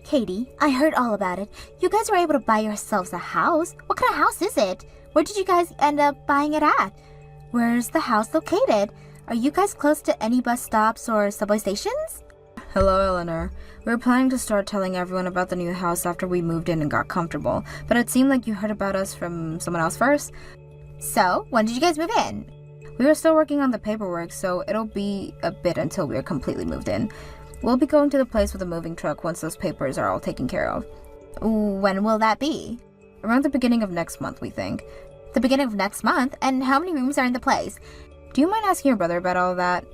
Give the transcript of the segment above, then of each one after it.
Katie, I heard all about it. You guys were able to buy yourselves a house. What kind of house is it? Where did you guys end up buying it at? Where's the house located? Are you guys close to any bus stops or subway stations? Hello, Eleanor. We were planning to start telling everyone about the new house after we moved in and got comfortable, but it seemed like you heard about us from someone else first. So, when did you guys move in? We were still working on the paperwork, so it'll be a bit until we are completely moved in. We'll be going to the place with a moving truck once those papers are all taken care of. When will that be? Around the beginning of next month, we think. The beginning of next month? And how many rooms are in the place? Do you mind asking your brother about all that?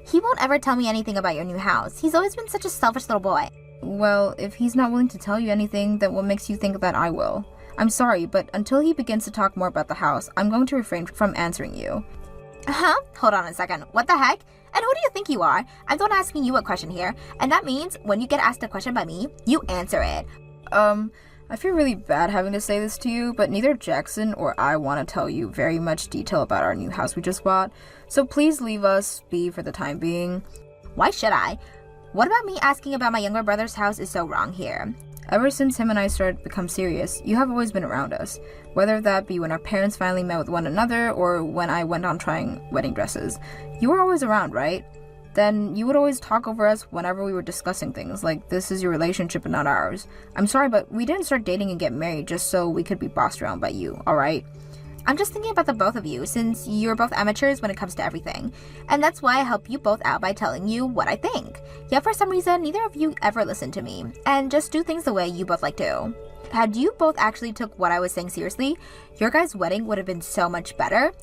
He won't ever tell me anything about your new house. He's always been such a selfish little boy. Well, if he's not willing to tell you anything, then what makes you think that I will? I'm sorry, but until he begins to talk more about the house, I'm going to refrain from answering you. Hold on a second. What the heck? And who do you think you are? I'm the one asking you a question here, and that means when you get asked a question by me, you answer it. I feel really bad having to say this to you, but neither Jackson or I want to tell you very much detail about our new house we just bought, so please leave us be for the time being. Why should I? What about me asking about my younger brother's house is so wrong here? Ever since him and I started to become serious, you have always been around us, whether that be when our parents finally met with one another or when I went on trying wedding dresses. You were always around, right? Then you would always talk over us whenever we were discussing things, like this is your relationship and not ours. I'm sorry, but we didn't start dating and get married just so we could be bossed around by you, alright? I'm just thinking about the both of you, since you're both amateurs when it comes to everything. And that's why I help you both out by telling you what I think. Yet for some reason, neither of you ever listen to me, and just do things the way you both like to. Had you both actually took what I was saying seriously, your guys' wedding would have been so much better.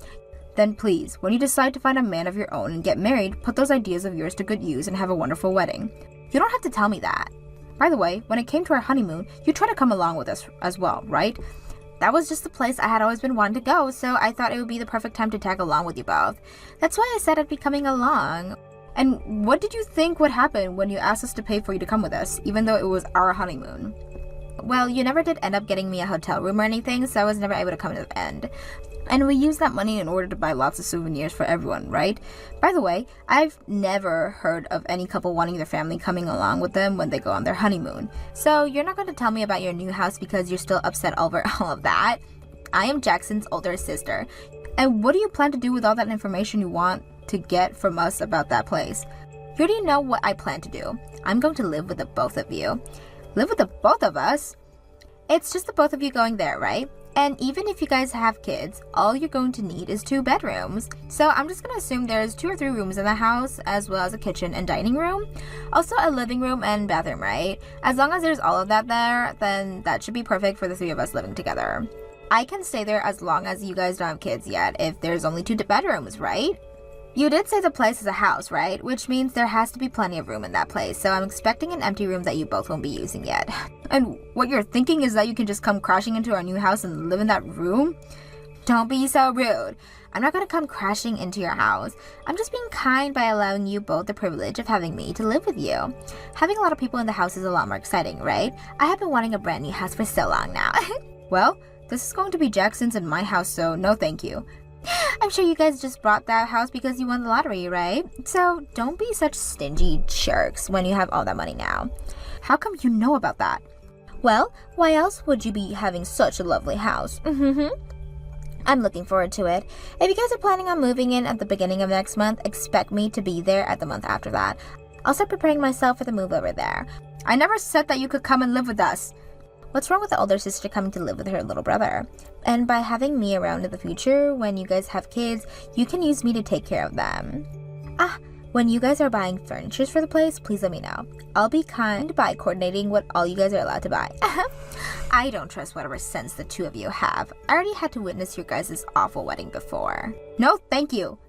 Then please, when you decide to find a man of your own and get married, put those ideas of yours to good use and have a wonderful wedding. You don't have to tell me that. By the way, when it came to our honeymoon, you tried to come along with us as well, right? That was just the place I had always been wanting to go, so I thought it would be the perfect time to tag along with you both. That's why I said I'd be coming along. And what did you think would happen when you asked us to pay for you to come with us, even though it was our honeymoon? Well, you never did end up getting me a hotel room or anything, so I was never able to come to the end. And we used that money in order to buy lots of souvenirs for everyone, right? By the way, I've never heard of any couple wanting their family coming along with them when they go on their honeymoon. So you're not going to tell me about your new house because you're still upset over all of that. I am Jackson's older sister. And what do you plan to do with all that information you want to get from us about that place? You already know what I plan to do. I'm going to live with the both of you. Live with the both of us? It's just the both of you going there, right? And even if you guys have kids, all you're going to need is 2 bedrooms. So I'm just going to assume there's 2 or 3 rooms in the house, as well as a kitchen and dining room. Also a living room and bathroom, right? As long as there's all of that there, then that should be perfect for the 3 of us living together. I can stay there as long as you guys don't have kids yet, if there's only 2 bedrooms, right? You did say the place is a house, right? Which means there has to be plenty of room in that place, so I'm expecting an empty room that you both won't be using yet. And what you're thinking is that you can just come crashing into our new house and live in that room? Don't be so rude. I'm not gonna come crashing into your house. I'm just being kind by allowing you both the privilege of having me to live with you. Having a lot of people in the house is a lot more exciting, right? I have been wanting a brand new house for so long now. Well, this is going to be Jackson's and my house, so no thank you. I'm sure you guys just bought that house because you won the lottery, right? So don't be such stingy jerks when you have all that money now. How come you know about that? Well, why else would you be having such a lovely house? I'm looking forward to it. If you guys are planning on moving in at the beginning of next month, expect me to be there at the month after that. I'll start preparing myself for the move over there. I never said that you could come and live with us. What's wrong with the older sister coming to live with her little brother? And by having me around in the future, when you guys have kids, you can use me to take care of them. When you guys are buying furniture for the place, please let me know. I'll be kind by coordinating what all you guys are allowed to buy. I don't trust whatever sense the 2 of you have. I already had to witness your guys' awful wedding before. No, thank you.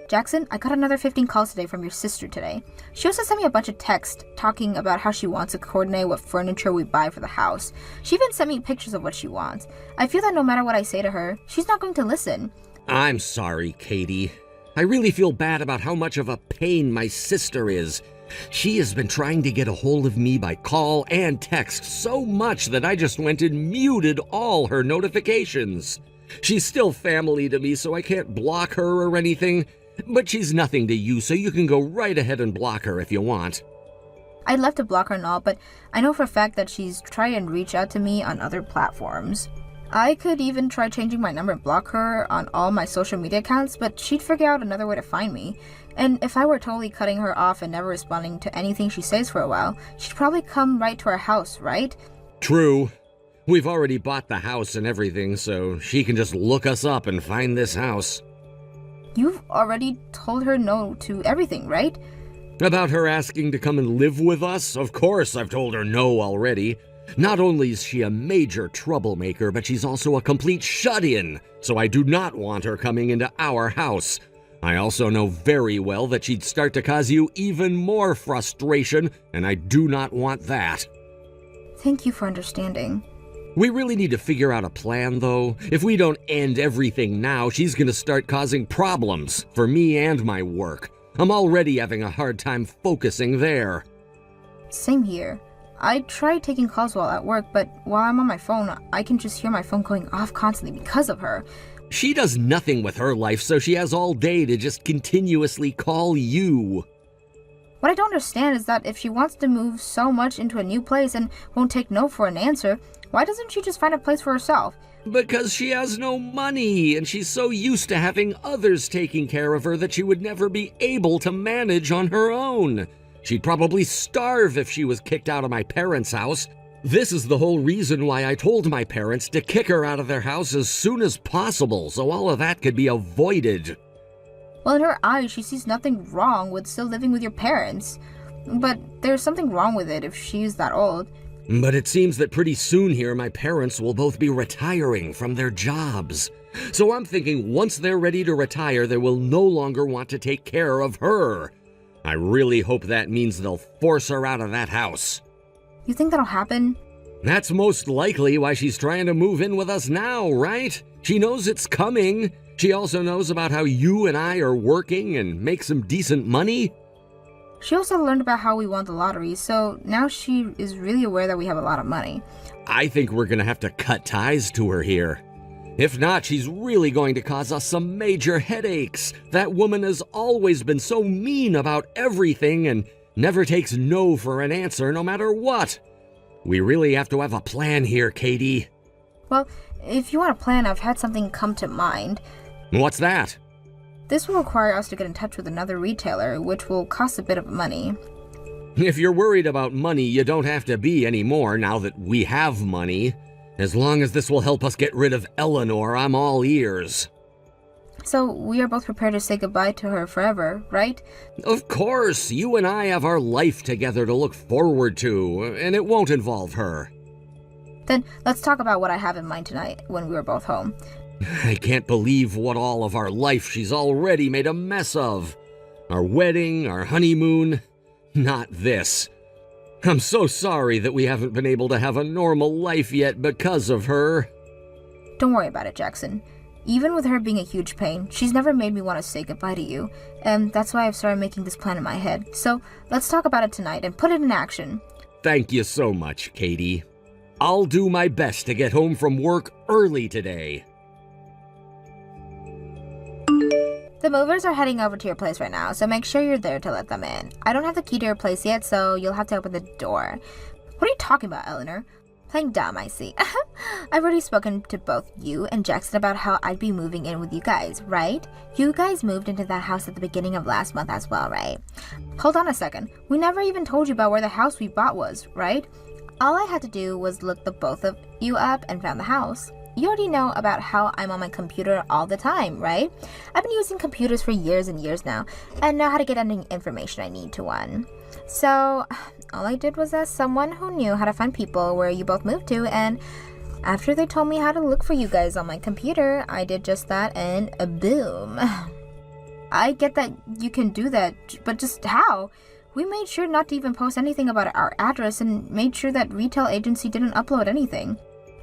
Jackson, I got another 15 calls today from your sister today. She also sent me a bunch of texts talking about how she wants to coordinate what furniture we buy for the house. She even sent me pictures of what she wants. I feel that no matter what I say to her, she's not going to listen. I'm sorry, Katie. I really feel bad about how much of a pain my sister is. She has been trying to get a hold of me by call and text so much that I just went and muted all her notifications. She's still family to me, so I can't block her or anything. But she's nothing to you, so you can go right ahead and block her if you want. I'd love to block her and all, but I know for a fact that she's tried and reached out to me on other platforms. I could even try changing my number and block her on all my social media accounts, but she'd figure out another way to find me. And if I were totally cutting her off and never responding to anything she says for a while, she'd probably come right to our house, right? True. We've already bought the house and everything, so she can just look us up and find this house. You've already told her no to everything, right? About her asking to come and live with us? Of course I've told her no already. Not only is she a major troublemaker, but she's also a complete shut-in, so I do not want her coming into our house. I also know very well that she'd start to cause you even more frustration, and I do not want that. Thank you for understanding. We really need to figure out a plan, though. If we don't end everything now, she's gonna start causing problems for me and my work. I'm already having a hard time focusing there. Same here. I try taking calls while at work, but while I'm on my phone, I can just hear my phone going off constantly because of her. She does nothing with her life, so she has all day to just continuously call you. What I don't understand is that if she wants to move so much into a new place and won't take no for an answer, why doesn't she just find a place for herself? Because she has no money, and she's so used to having others taking care of her that she would never be able to manage on her own. She'd probably starve if she was kicked out of my parents' house. This is the whole reason why I told my parents to kick her out of their house as soon as possible, so all of that could be avoided. Well, in her eyes, she sees nothing wrong with still living with your parents. But there's something wrong with it if she's that old. But it seems that pretty soon here, my parents will both be retiring from their jobs. So I'm thinking once they're ready to retire, they will no longer want to take care of her. I really hope that means they'll force her out of that house. You think that'll happen? That's most likely why she's trying to move in with us now, right? She knows it's coming. She also knows about how you and I are working and make some decent money. She also learned about how we won the lottery, so now she is really aware that we have a lot of money. I think we're gonna have to cut ties to her here. If not, she's really going to cause us some major headaches. That woman has always been so mean about everything and never takes no for an answer no matter what. We really have to have a plan here, Katie. Well, if you want a plan, I've had something come to mind. What's that? This will require us to get in touch with another retailer, which will cost a bit of money. If you're worried about money, you don't have to be anymore now that we have money. As long as this will help us get rid of Eleanor, I'm all ears. So we are both prepared to say goodbye to her forever, right? Of course, you and I have our life together to look forward to, and it won't involve her. Then let's talk about what I have in mind tonight when we are both home. I can't believe what all of our life she's already made a mess of. Our wedding, our honeymoon, not this. I'm so sorry that we haven't been able to have a normal life yet because of her. Don't worry about it, Jackson. Even with her being a huge pain, she's never made me want to say goodbye to you, and that's why I've started making this plan in my head. So let's talk about it tonight and put it in action. Thank you so much, Katie. I'll do my best to get home from work early today. The movers are heading over to your place right now, so make sure you're there to let them in. I don't have the key to your place yet, so you'll have to open the door. What are you talking about, Eleanor? Playing dumb, I see. I've already spoken to both you and Jackson about how I'd be moving in with you guys, right? You guys moved into that house at the beginning of last month as well, right? Hold on a second. We never even told you about where the house we bought was, right? All I had to do was look the both of you up and found the house. You already know about how I'm on my computer all the time, right? I've been using computers for years and years now, and know how to get any information I need to one. So, all I did was ask someone who knew how to find people where you both moved to, and after they told me how to look for you guys on my computer, I did just that, and boom. I get that you can do that, but just how? We made sure not to even post anything about our address and made sure that retail agency didn't upload anything.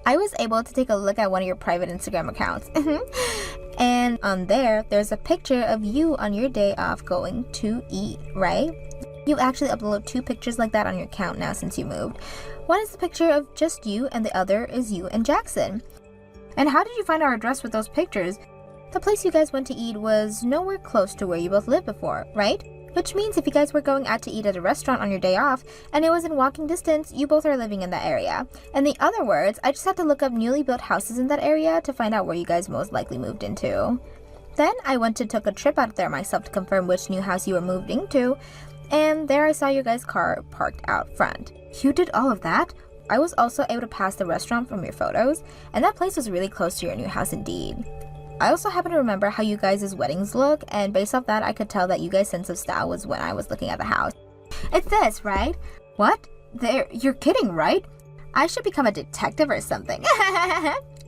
I was able to take a look at one of your private Instagram accounts. And on there's a picture of you on your day off going to eat, right? You actually upload 2 pictures like that on your account now since you moved. One is the picture of just you and the other is you and Jackson. And how did you find our address with those pictures? The place you guys went to eat was nowhere close to where you both lived before, right? which means if you guys were going out to eat at a restaurant on your day off and it was in walking distance, you both are living in that area. In the other words, I just had to look up newly built houses in that area to find out where you guys most likely moved into. Then I went to took a trip out there myself to confirm which new house you were moved into, and there I saw your guys' car parked out front. You did all of that? I was also able to pass the restaurant from your photos, and that place was really close to your new house indeed. I also happen to remember how you guys' weddings look, and based off that, I could tell that you guys' sense of style was when I was looking at the house. It's this, right? What? You're kidding, right? I should become a detective or something.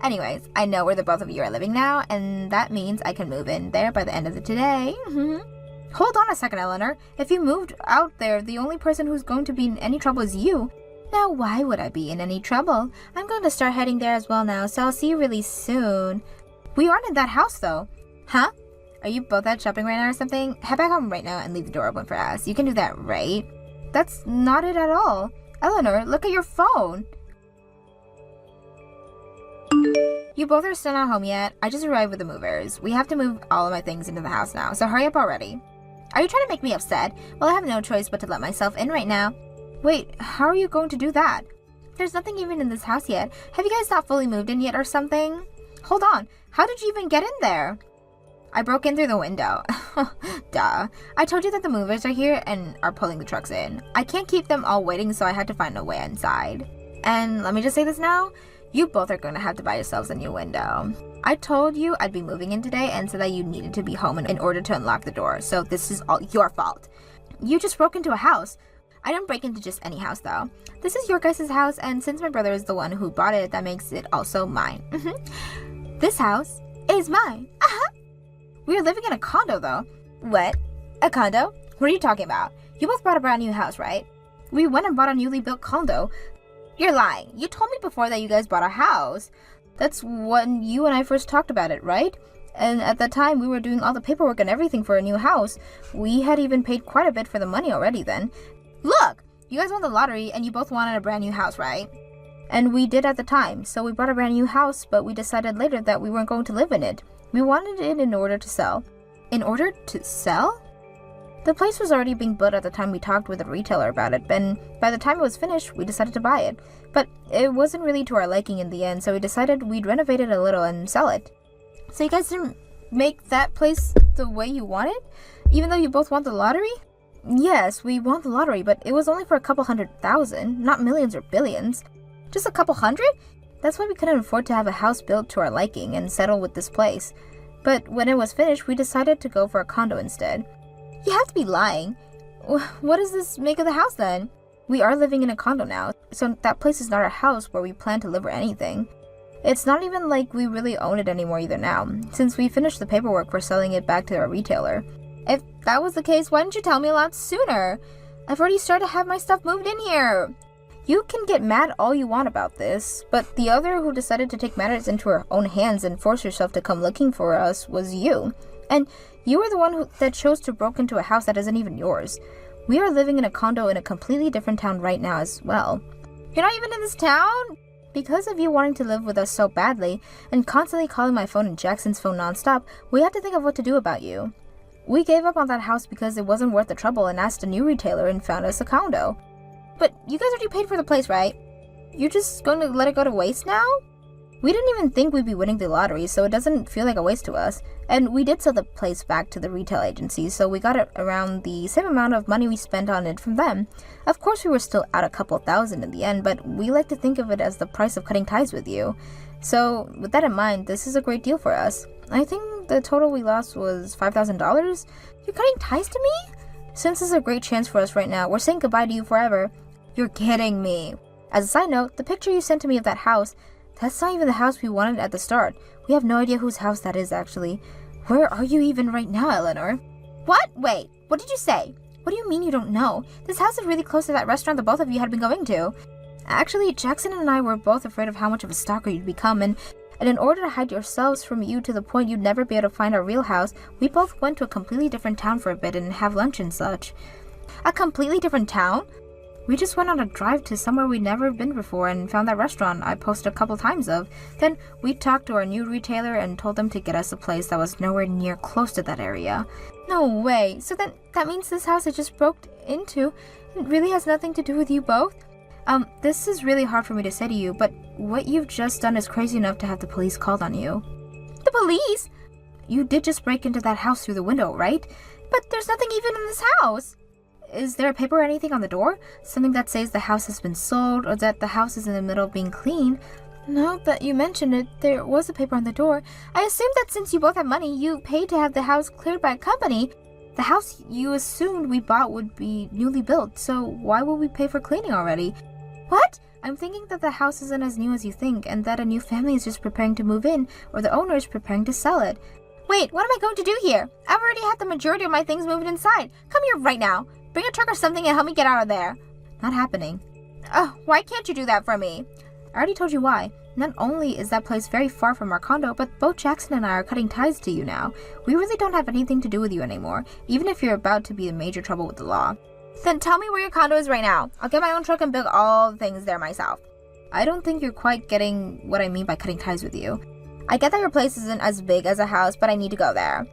Anyways, I know where the both of you are living now, and that means I can move in there by the end of the today. Hold on a second, Eleanor. If you moved out there, the only person who's going to be in any trouble is you. Now, why would I be in any trouble? I'm going to start heading there as well now, so I'll see you really soon. We aren't in that house, though. Huh? Are you both out shopping right now or something? Head back home right now and leave the door open for us. You can do that, right? That's not it at all. Eleanor, look at your phone. You both are still not home yet. I just arrived with the movers. We have to move all of my things into the house now, so hurry up already. Are you trying to make me upset? Well, I have no choice but to let myself in right now. Wait, how are you going to do that? There's nothing even in this house yet. Have you guys not fully moved in yet or something? Hold on. How did you even get in there? I broke in through the window. Duh. I told you that the movers are here and are pulling the trucks in. I can't keep them all waiting, so I had to find a way inside. And let me just say this now. You both are going to have to buy yourselves a new window. I told you I'd be moving in today and said that you needed to be home in order to unlock the door, so this is all your fault. You just broke into a house. I didn't break into just any house, though. This is your guys' house, and since my brother is the one who bought it, that makes it also mine. This house is mine. We are living in a condo, though. What? A condo? What are you talking about? You both bought a brand new house, right? We went and bought a newly built condo. You're lying. You told me before that you guys bought a house. That's when you and I first talked about it, right? And at that time, we were doing all the paperwork and everything for a new house. We had even paid quite a bit for the money already then. Look! You guys won the lottery and you both wanted a brand new house, right? And we did at the time, so we bought a brand new house, but we decided later that we weren't going to live in it. We wanted it in order to sell. In order to sell? The place was already being built at the time we talked with the retailer about it, and by the time it was finished, we decided to buy it. But it wasn't really to our liking in the end, so we decided we'd renovate it a little and sell it. So you guys didn't make that place the way you wanted? Even though you both won the lottery? Yes, we won the lottery, but it was only for a couple 100,000, not millions or billions. Just a couple hundred? That's why we couldn't afford to have a house built to our liking and settle with this place. But when it was finished, we decided to go for a condo instead. You have to be lying. What does this make of the house then? We are living in a condo now, so that place is not our house where we plan to live or anything. It's not even like we really own it anymore either now, since we finished the paperwork for selling it back to our retailer. If that was the case, why didn't you tell me a lot sooner? I've already started to have my stuff moved in here. You can get mad all you want about this, but the other who decided to take matters into her own hands and force herself to come looking for us was you. And you were the one that chose to break into a house that isn't even yours. We are living in a condo in a completely different town right now as well. You're not even in this town? Because of you wanting to live with us so badly and constantly calling my phone and Jackson's phone nonstop, we had to think of what to do about you. We gave up on that house because it wasn't worth the trouble and asked a new retailer and found us a condo. But you guys already paid for the place, right? You're just going to let it go to waste now? We didn't even think we'd be winning the lottery, so it doesn't feel like a waste to us. And we did sell the place back to the retail agency, so we got it around the same amount of money we spent on it from them. Of course, we were still out a couple thousand in the end, but we like to think of it as the price of cutting ties with you. So, with that in mind, this is a great deal for us. I think the total we lost was $5,000? You're cutting ties to me? Since this is a great chance for us right now, we're saying goodbye to you forever. You're kidding me. As a side note, the picture you sent to me of that house, that's not even the house we wanted at the start. We have no idea whose house that is, actually. Where are you even right now, Eleanor? What? Wait, what did you say? What do you mean you don't know? This house is really close to that restaurant the both of you had been going to. Actually, Jackson and I were both afraid of how much of a stalker you'd become, and in order to hide yourselves from you to the point you'd never be able to find our real house, we both went to a completely different town for a bit and have lunch and such. A completely different town? We just went on a drive to somewhere we'd never been before and found that restaurant I posted a couple times of. Then we talked to our new retailer and told them to get us a place that was nowhere near close to that area. No way. So then that means this house I just broke into, it really has nothing to do with you both? This is really hard for me to say to you, but what you've just done is crazy enough to have the police called on you. The police? You did just break into that house through the window, right? But there's nothing even in this house. Is there a paper or anything on the door? Something that says the house has been sold or that the house is in the middle of being cleaned? Now that you mention it, there was a paper on the door. I assume that since you both have money, you paid to have the house cleared by a company. The house you assumed we bought would be newly built, so why would we pay for cleaning already? What? I'm thinking that the house isn't as new as you think, and that a new family is just preparing to move in, or the owner is preparing to sell it. Wait, what am I going to do here? I've already had the majority of my things moved inside. Come here right now. Bring a truck or something and help me get out of there. Not happening. Why can't you do that for me? I already told you why. Not only is that place very far from our condo, but both Jackson and I are cutting ties to you now. We really don't have anything to do with you anymore, even if you're about to be in major trouble with the law. Then tell me where your condo is right now. I'll get my own truck and build all the things there myself. I don't think you're quite getting what I mean by cutting ties with you. I get that your place isn't as big as a house, but I need to go there.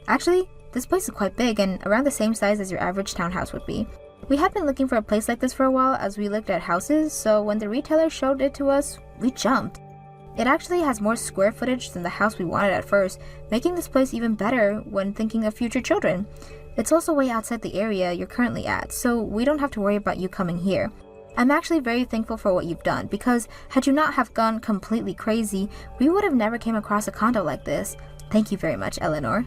Actually, this place is quite big and around the same size as your average townhouse would be. We had been looking for a place like this for a while as we looked at houses, so when the retailer showed it to us, we jumped. It actually has more square footage than the house we wanted at first, making this place even better when thinking of future children. It's also way outside the area you're currently at, so we don't have to worry about you coming here. I'm actually very thankful for what you've done, because had you not have gone completely crazy, we would have never came across a condo like this. Thank you very much, Eleanor.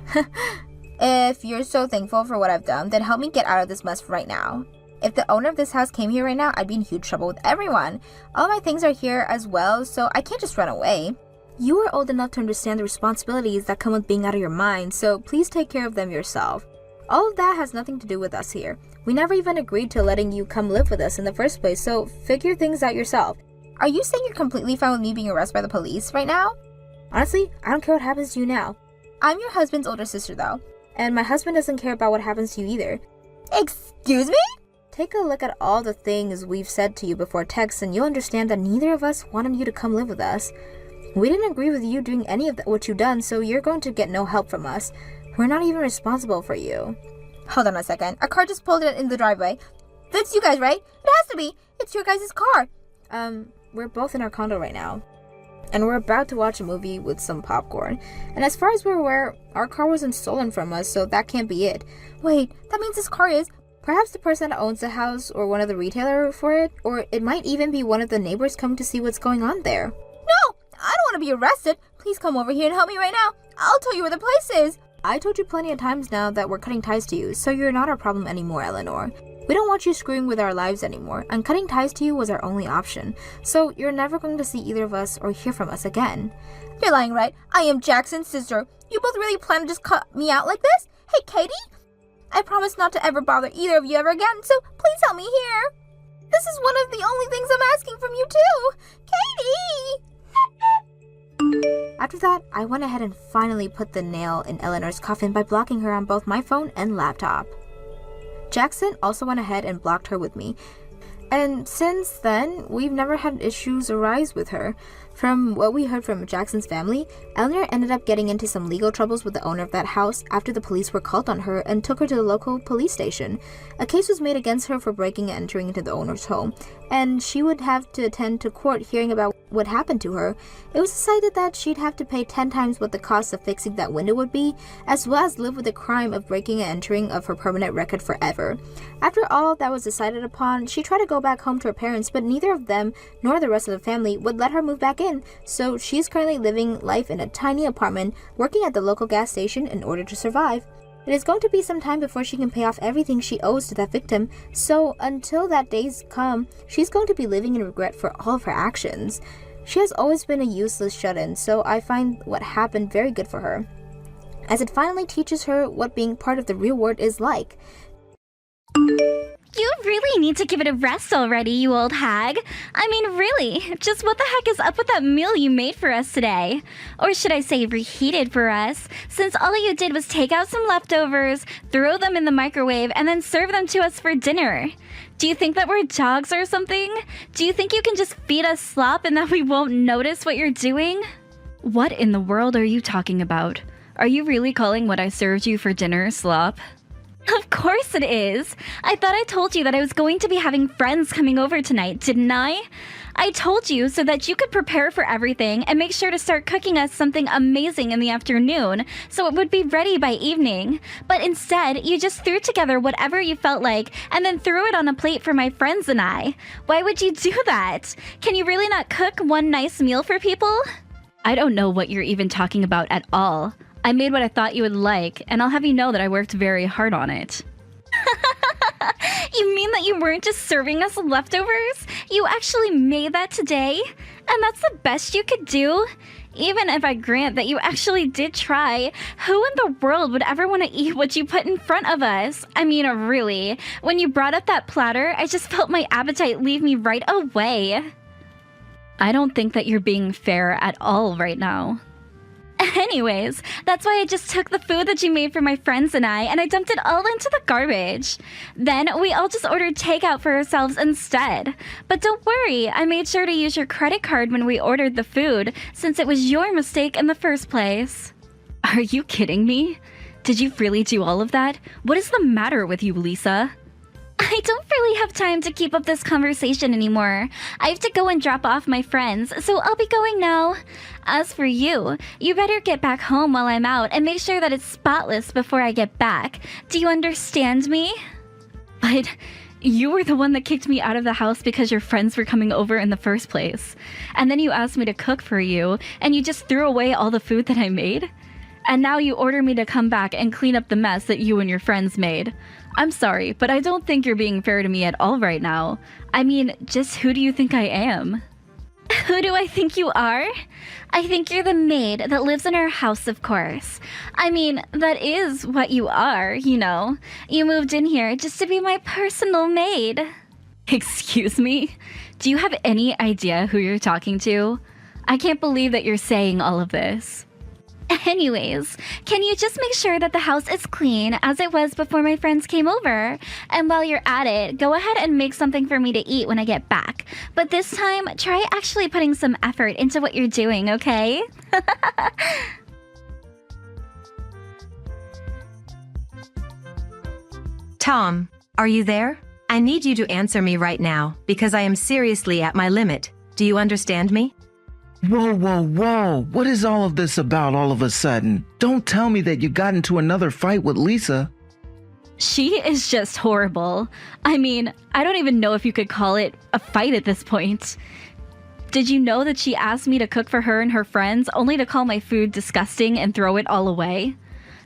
If you're so thankful for what I've done, then help me get out of this mess right now. If the owner of this house came here right now, I'd be in huge trouble with everyone. All my things are here as well, so I can't just run away. You are old enough to understand the responsibilities that come with being out of your mind, so please take care of them yourself. All of that has nothing to do with us here. We never even agreed to letting you come live with us in the first place, so figure things out yourself. Are you saying you're completely fine with me being arrested by the police right now? Honestly, I don't care what happens to you now. I'm your husband's older sister, though. And my husband doesn't care about what happens to you either. Excuse me? Take a look at all the things we've said to you before text and you'll understand that neither of us wanted you to come live with us. We didn't agree with you doing any of what you've done, so you're going to get no help from us. We're not even responsible for you. Hold on a second. A car just pulled in the driveway. That's you guys, right? It has to be. It's your guys' car. We're both in our condo right now. And we're about to watch a movie with some popcorn. And as far as we're aware, our car wasn't stolen from us, so that can't be it. Wait, that means this car is... Perhaps the person that owns the house or one of the retailers for it, or it might even be one of the neighbors come to see what's going on there. No! I don't want to be arrested. Please come over here and help me right now. I'll tell you where the place is. I told you plenty of times now that we're cutting ties to you, so you're not our problem anymore, Eleanor. We don't want you screwing with our lives anymore, and cutting ties to you was our only option. So you're never going to see either of us or hear from us again. You're lying, right? I am Jackson's sister. You both really plan to just cut me out like this? Hey, Katie? I promise not to ever bother either of you ever again, so please help me here. This is one of the only things I'm asking from you too. Katie! After that, I went ahead and finally put the nail in Eleanor's coffin by blocking her on both my phone and laptop. Jackson also went ahead and blocked her with me. And since then, we've never had issues arise with her. From what we heard from Jackson's family, Eleanor ended up getting into some legal troubles with the owner of that house after the police were called on her and took her to the local police station. A case was made against her for breaking and entering into the owner's home, and she would have to attend to court hearing about what happened to her. It was decided that she'd have to pay 10 times what the cost of fixing that window would be, as well as live with the crime of breaking and entering of her permanent record forever. After all that was decided upon, she tried to go back home to her parents, but neither of them nor the rest of the family would let her move back in, so she's currently living life in a tiny apartment, working at the local gas station in order to survive. It is going to be some time before she can pay off everything she owes to that victim, so until that day's come, she's going to be living in regret for all of her actions. She has always been a useless shut-in, so I find what happened very good for her, as it finally teaches her what being part of the real world is like. You really need to give it a rest already, you old hag. I mean, really, just what the heck is up with that meal you made for us today? Or should I say reheated for us, since all you did was take out some leftovers, throw them in the microwave, and then serve them to us for dinner. Do you think that we're dogs or something? Do you think you can just feed us slop and that we won't notice what you're doing? What in the world are you talking about? Are you really calling what I served you for dinner slop? Of course it is! I thought I told you that I was going to be having friends coming over tonight, didn't I? I told you so that you could prepare for everything and make sure to start cooking us something amazing in the afternoon so it would be ready by evening. But instead, you just threw together whatever you felt like and then threw it on a plate for my friends and I. Why would you do that? Can you really not cook one nice meal for people? I don't know what you're even talking about at all. I made what I thought you would like, and I'll have you know that I worked very hard on it. You mean that you weren't just serving us leftovers? You actually made that today? And that's the best you could do? Even if I grant that you actually did try, who in the world would ever want to eat what you put in front of us? I mean, really, when you brought up that platter, I just felt my appetite leave me right away. I don't think that you're being fair at all right now. Anyways, that's why I just took the food that you made for my friends and I dumped it all into the garbage. Then we all just ordered takeout for ourselves instead. But don't worry, I made sure to use your credit card when we ordered the food, since it was your mistake in the first place. Are you kidding me? Did you really do all of that? What is the matter with you, Lisa? I don't really have time to keep up this conversation anymore. I have to go and drop off my friends, so I'll be going now. As for you, you better get back home while I'm out and make sure that it's spotless before I get back. Do you understand me? But you were the one that kicked me out of the house because your friends were coming over in the first place. And then you asked me to cook for you, and you just threw away all the food that I made? And now you order me to come back and clean up the mess that you and your friends made. I'm sorry, but I don't think you're being fair to me at all right now. I mean, just who do you think I am? Who do I think you are? I think you're the maid that lives in our house, of course. I mean, that is what you are, you know. You moved in here just to be my personal maid. Excuse me? Do you have any idea who you're talking to? I can't believe that you're saying all of this. Anyways, can you just make sure that the house is clean as it was before my friends came over? And while you're at it, go ahead and make something for me to eat when I get back. But this time, try actually putting some effort into what you're doing, okay? Tom, are you there? I need you to answer me right now because I am seriously at my limit. Do you understand me? Whoa, whoa, whoa. What is all of this about all of a sudden? Don't tell me that you got into another fight with Lisa. She is just horrible. I mean, I don't even know if you could call it a fight at this point. Did you know that she asked me to cook for her and her friends only to call my food disgusting and throw it all away?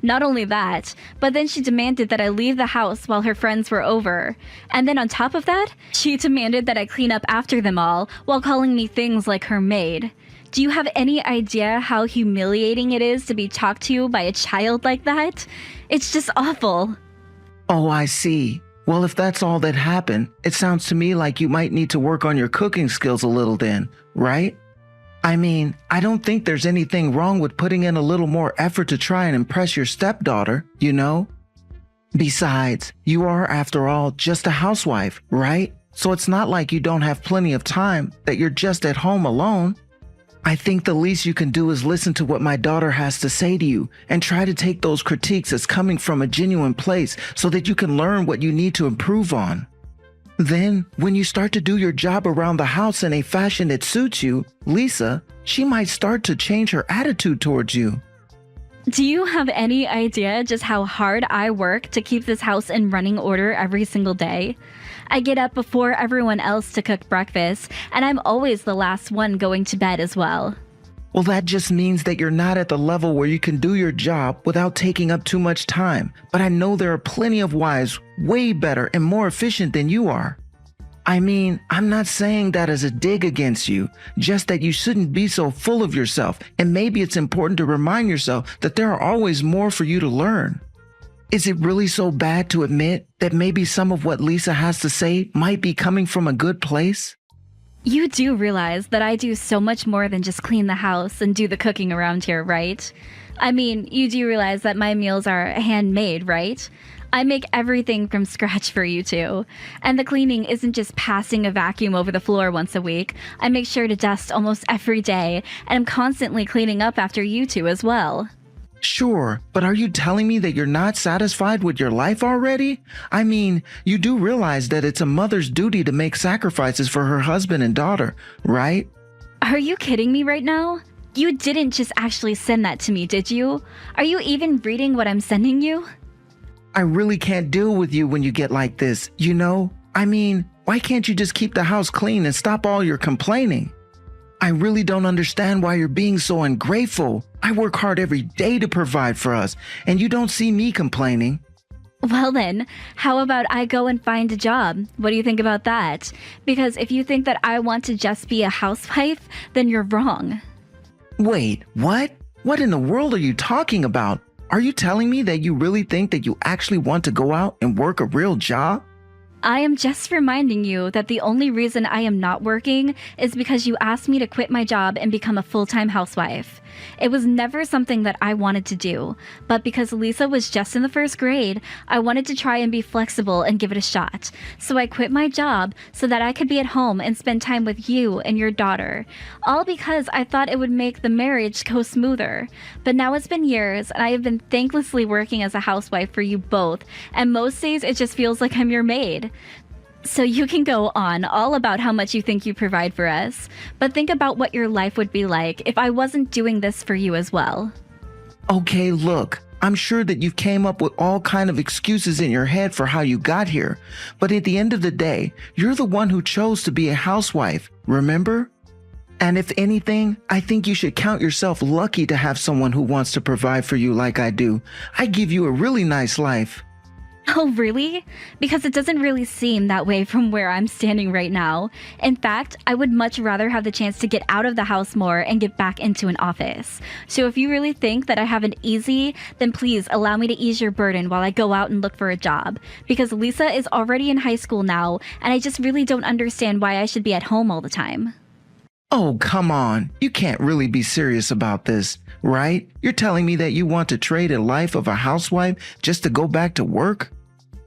Not only that, but then she demanded that I leave the house while her friends were over. And then on top of that, she demanded that I clean up after them all while calling me things like her maid. Do you have any idea how humiliating it is to be talked to by a child like that? It's just awful. Oh, I see. Well, if that's all that happened, it sounds to me like you might need to work on your cooking skills a little then, right? I mean, I don't think there's anything wrong with putting in a little more effort to try and impress your stepdaughter, you know? Besides, you are, after all, just a housewife, right? So it's not like you don't have plenty of time, that you're just at home alone. I think the least you can do is listen to what my daughter has to say to you and try to take those critiques as coming from a genuine place so that you can learn what you need to improve on. Then, when you start to do your job around the house in a fashion that suits you, Lisa, she might start to change her attitude towards you. Do you have any idea just how hard I work to keep this house in running order every single day? I get up before everyone else to cook breakfast, and I'm always the last one going to bed as well. Well, that just means that you're not at the level where you can do your job without taking up too much time. But I know there are plenty of wives way better and more efficient than you are. I mean, I'm not saying that as a dig against you, just that you shouldn't be so full of yourself, and maybe it's important to remind yourself that there are always more for you to learn. Is it really so bad to admit that maybe some of what Lisa has to say might be coming from a good place? You do realize that I do so much more than just clean the house and do the cooking around here, right? I mean, you do realize that my meals are handmade, right? I make everything from scratch for you two. And the cleaning isn't just passing a vacuum over the floor once a week. I make sure to dust almost every day, and I'm constantly cleaning up after you two as well. Sure, but are you telling me that you're not satisfied with your life already? I mean, you do realize that it's a mother's duty to make sacrifices for her husband and daughter, right? Are you kidding me right now? You didn't just actually send that to me, did you? Are you even reading what I'm sending you? I really can't deal with you when you get like this, you know? I mean, why can't you just keep the house clean and stop all your complaining? I really don't understand why you're being so ungrateful. I work hard every day to provide for us, and you don't see me complaining. Well then, how about I go and find a job? What do you think about that? Because if you think that I want to just be a housewife, then you're wrong. Wait, what? What in the world are you talking about? Are you telling me that you really think that you actually want to go out and work a real job? I am just reminding you that the only reason I am not working is because you asked me to quit my job and become a full-time housewife. It was never something that I wanted to do, but because Lisa was just in the first grade, I wanted to try and be flexible and give it a shot. So I quit my job so that I could be at home and spend time with you and your daughter. All because I thought it would make the marriage go smoother. But now it's been years and I have been thanklessly working as a housewife for you both, and most days it just feels like I'm your maid. So you can go on all about how much you think you provide for us, but think about what your life would be like if I wasn't doing this for you as well. Okay, look, I'm sure that you came up with all kind of excuses in your head for how you got here, but at the end of the day, you're the one who chose to be a housewife, remember? And if anything, I think you should count yourself lucky to have someone who wants to provide for you like I do. I give you a really nice life. Oh, really? Because it doesn't really seem that way from where I'm standing right now. In fact, I would much rather have the chance to get out of the house more and get back into an office. So if you really think that I have it easy, then please allow me to ease your burden while I go out and look for a job. Because Lisa is already in high school now, and I just really don't understand why I should be at home all the time. Oh, come on. You can't really be serious about this, right? You're telling me that you want to trade a life of a housewife just to go back to work?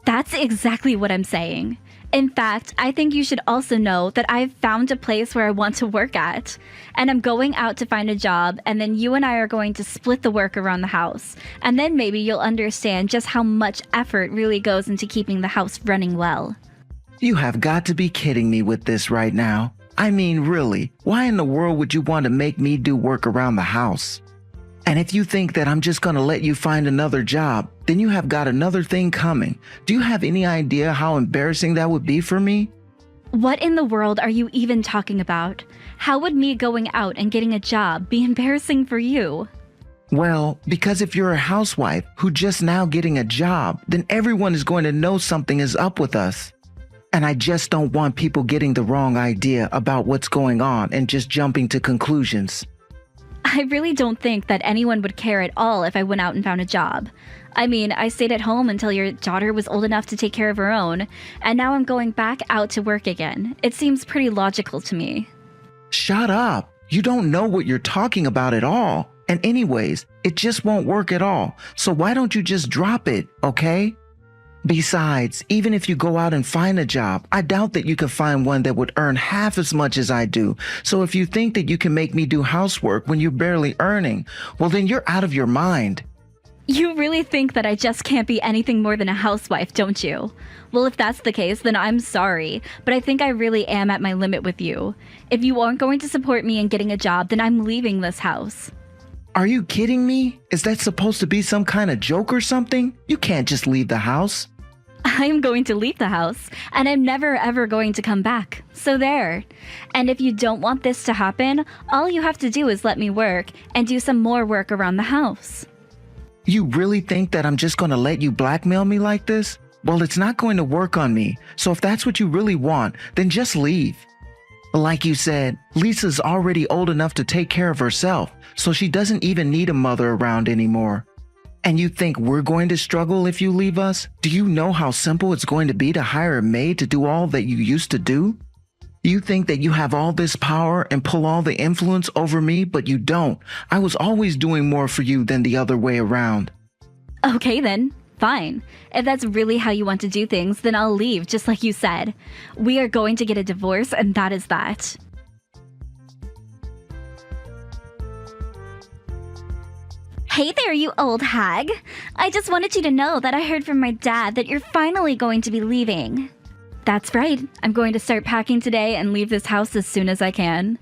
That's exactly what I'm saying. In fact, I think you should also know that I've found a place where I want to work at. And I'm going out to find a job, and then you and I are going to split the work around the house. And then maybe you'll understand just how much effort really goes into keeping the house running well. You have got to be kidding me with this right now. I mean, really, why in the world would you want to make me do work around the house? And if you think that I'm just going to let you find another job, then you have got another thing coming. Do you have any idea how embarrassing that would be for me? What in the world are you even talking about? How would me going out and getting a job be embarrassing for you? Well, because if you're a housewife who just now getting a job, then everyone is going to know something is up with us. And I just don't want people getting the wrong idea about what's going on and just jumping to conclusions. I really don't think that anyone would care at all if I went out and found a job. I mean, I stayed at home until your daughter was old enough to take care of her own, and now I'm going back out to work again. It seems pretty logical to me. Shut up. You don't know what you're talking about at all. And anyways, it just won't work at all. So why don't you just drop it, okay? Besides, even if you go out and find a job, I doubt that you could find one that would earn half as much as I do. So if you think that you can make me do housework when you're barely earning, well, then you're out of your mind. You really think that I just can't be anything more than a housewife, don't you? Well, if that's the case, then I'm sorry, but I think I really am at my limit with you. If you aren't going to support me in getting a job, then I'm leaving this house. Are you kidding me? Is that supposed to be some kind of joke or something? You can't just leave the house. I'm going to leave the house, and I'm never ever going to come back. So there. And if you don't want this to happen, all you have to do is let me work and do some more work around the house. You really think that I'm just going to let you blackmail me like this? Well, it's not going to work on me. So if that's what you really want, then just leave. Like you said, Lisa's already old enough to take care of herself, so she doesn't even need a mother around anymore. And you think we're going to struggle if you leave us? Do you know how simple it's going to be to hire a maid to do all that you used to do? You think that you have all this power and pull all the influence over me, but you don't. I was always doing more for you than the other way around. Okay then, fine. If that's really how you want to do things, then I'll leave, just like you said. We are going to get a divorce, and that is that. Hey there, you old hag. I just wanted you to know that I heard from my dad that you're finally going to be leaving. That's right. I'm going to start packing today and leave this house as soon as I can.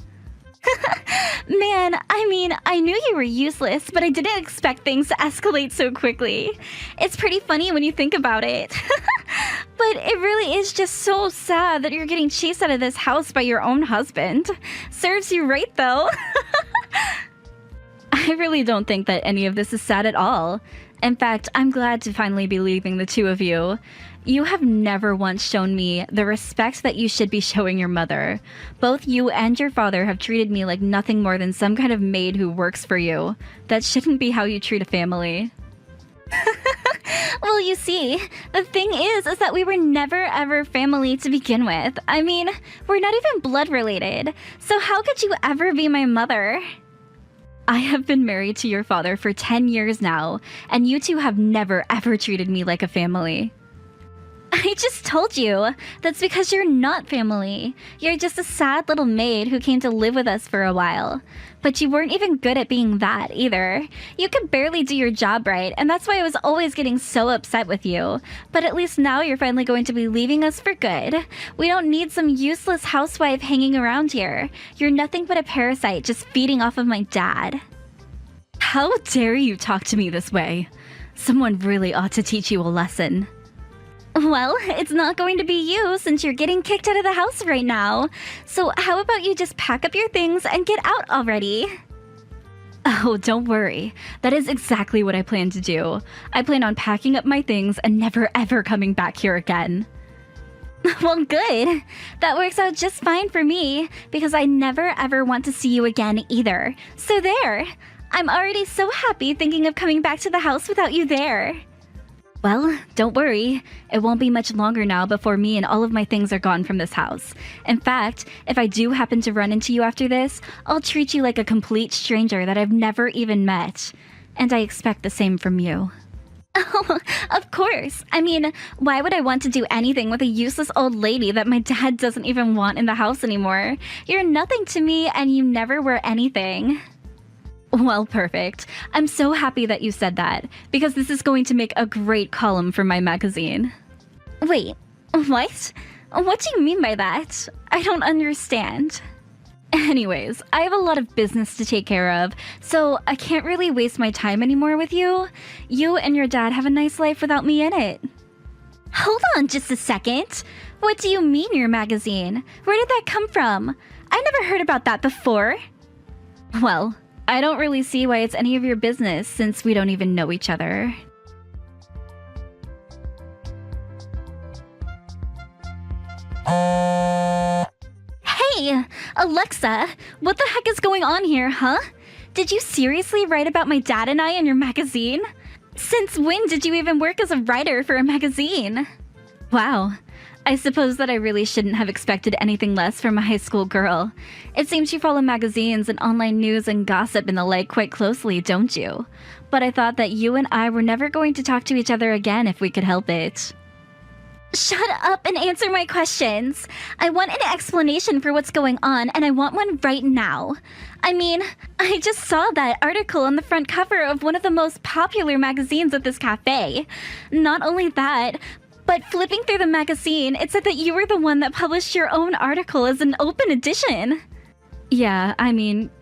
Man, I knew you were useless, but I didn't expect things to escalate so quickly. It's pretty funny when you think about it. But it really is just so sad that you're getting chased out of this house by your own husband. Serves you right, though. I really don't think that any of this is sad at all. In fact, I'm glad to finally be leaving the two of you. You have never once shown me the respect that you should be showing your mother. Both you and your father have treated me like nothing more than some kind of maid who works for you. That shouldn't be how you treat a family. Well, you see, the thing is that we were never ever family to begin with. We're not even blood related. So how could you ever be my mother? I have been married to your father for 10 years now, and you two have never ever treated me like a family. I just told you. That's because you're not family. You're just a sad little maid who came to live with us for a while. But you weren't even good at being that either. You could barely do your job right, and that's why I was always getting so upset with you. But at least now you're finally going to be leaving us for good. We don't need some useless housewife hanging around here. You're nothing but a parasite just feeding off of my dad. How dare you talk to me this way? Someone really ought to teach you a lesson. Well, it's not going to be you since you're getting kicked out of the house right now. So how about you just pack up your things and get out already? Oh, don't worry. That is exactly what I plan to do. I plan on packing up my things and never ever coming back here again. Well, good. That works out just fine for me, because I never ever want to see you again either. So there. I'm already so happy thinking of coming back to the house without you there. Well, don't worry. It won't be much longer now before me and all of my things are gone from this house. In fact, if I do happen to run into you after this, I'll treat you like a complete stranger that I've never even met. And I expect the same from you. Oh, of course. Why would I want to do anything with a useless old lady that my dad doesn't even want in the house anymore? You're nothing to me and you never were anything. Well, perfect. I'm so happy that you said that, because this is going to make a great column for my magazine. Wait, what? What do you mean by that? I don't understand. Anyways, I have a lot of business to take care of, so I can't really waste my time anymore with you. You and your dad have a nice life without me in it. Hold on just a second. What do you mean your magazine? Where did that come from? I never heard about that before. Well, I don't really see why it's any of your business since we don't even know each other. Hey, Alexa, what the heck is going on here, huh? Did you seriously write about my dad and I in your magazine? Since when did you even work as a writer for a magazine? Wow. I suppose that I really shouldn't have expected anything less from a high school girl. It seems you follow magazines and online news and gossip and the like quite closely, don't you? But I thought that you and I were never going to talk to each other again if we could help it. Shut up and answer my questions. I want an explanation for what's going on, and I want one right now. I just saw that article on the front cover of one of the most popular magazines at this cafe. Not only that, but flipping through the magazine, it said that you were the one that published your own article as an open edition. Yeah,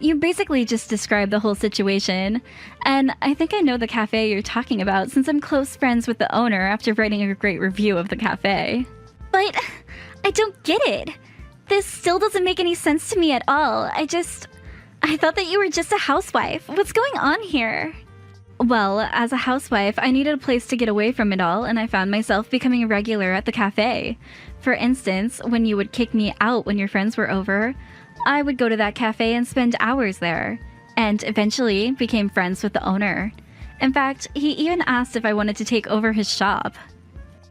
you basically just described the whole situation. And I think I know the cafe you're talking about since I'm close friends with the owner after writing a great review of the cafe. But I don't get it. This still doesn't make any sense to me at all. I thought that you were just a housewife. What's going on here? Well, as a housewife, I needed a place to get away from it all, and I found myself becoming a regular at the cafe. For instance, when you would kick me out when your friends were over, I would go to that cafe and spend hours there, and eventually became friends with the owner. In fact, he even asked if I wanted to take over his shop.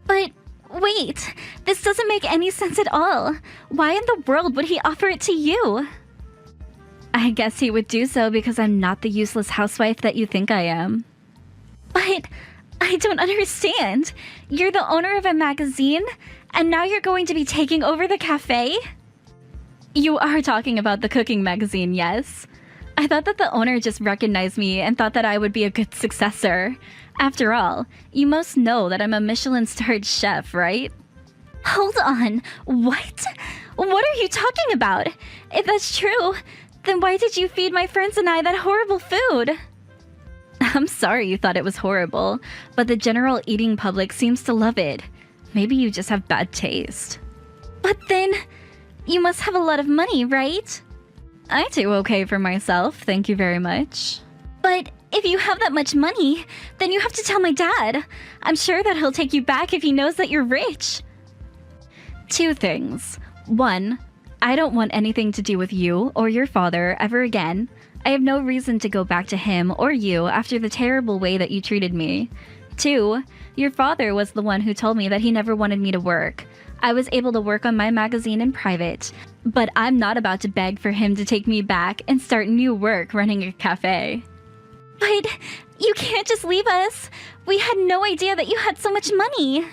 But wait, this doesn't make any sense at all. Why in the world would he offer it to you? I guess he would do so because I'm not the useless housewife that you think I am. But I don't understand. You're the owner of a magazine, and now you're going to be taking over the cafe? You are talking about the cooking magazine, yes? I thought that the owner just recognized me and thought that I would be a good successor. After all, you most know that I'm a Michelin-starred chef, right? Hold on, what? What are you talking about? If that's true, then why did you feed my friends and I that horrible food? I'm sorry you thought it was horrible, but the general eating public seems to love it. Maybe you just have bad taste. But then, you must have a lot of money, right? I do okay for myself, thank you very much. But if you have that much money, then you have to tell my dad. I'm sure that he'll take you back if he knows that you're rich. 2 things. 1, I don't want anything to do with you or your father ever again. I have no reason to go back to him or you after the terrible way that you treated me. 2, your father was the one who told me that he never wanted me to work. I was able to work on my magazine in private, but I'm not about to beg for him to take me back and start new work running a cafe. But you can't just leave us. We had no idea that you had so much money.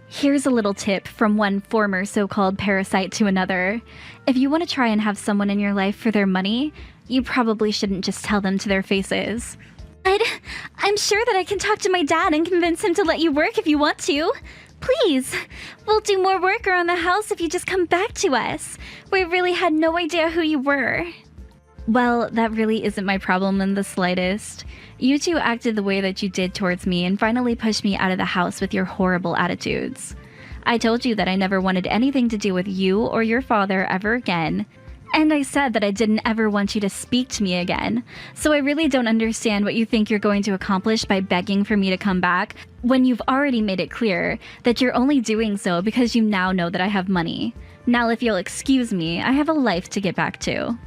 Here's a little tip from one former so-called parasite to another. If you want to try and have someone in your life for their money, you probably shouldn't just tell them to their faces. But I'm sure that I can talk to my dad and convince him to let you work if you want to. Please, we'll do more work around the house if you just come back to us. We really had no idea who you were. Well, that really isn't my problem in the slightest. You two acted the way that you did towards me and finally pushed me out of the house with your horrible attitudes. I told you that I never wanted anything to do with you or your father ever again. And I said that I didn't ever want you to speak to me again. So I really don't understand what you think you're going to accomplish by begging for me to come back when you've already made it clear that you're only doing so because you now know that I have money. Now, if you'll excuse me, I have a life to get back to.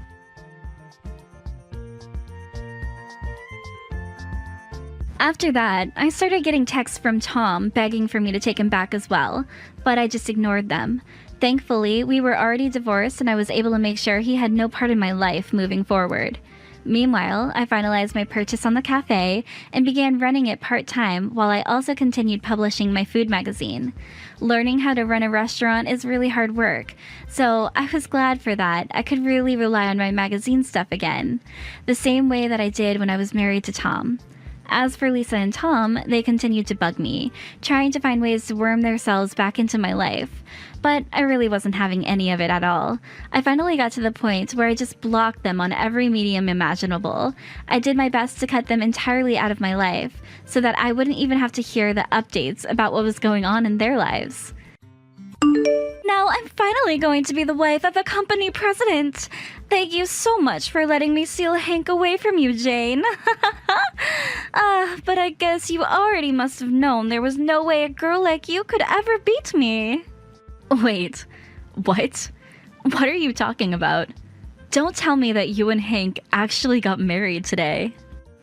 After that, I started getting texts from Tom begging for me to take him back as well, but I just ignored them. Thankfully, we were already divorced and I was able to make sure he had no part in my life moving forward. Meanwhile, I finalized my purchase on the cafe and began running it part-time while I also continued publishing my food magazine. Learning how to run a restaurant is really hard work, so I was glad for that. I could really rely on my magazine stuff again, the same way that I did when I was married to Tom. As for Lisa and Tom, they continued to bug me, trying to find ways to worm themselves back into my life. But I really wasn't having any of it at all. I finally got to the point where I just blocked them on every medium imaginable. I did my best to cut them entirely out of my life, so that I wouldn't even have to hear the updates about what was going on in their lives. Now I'm finally going to be the wife of a company president. Thank you so much for letting me steal Hank away from you, Jane. But I guess you already must have known there was no way a girl like you could ever beat me. Wait, what? What are you talking about? Don't tell me that you and Hank actually got married today.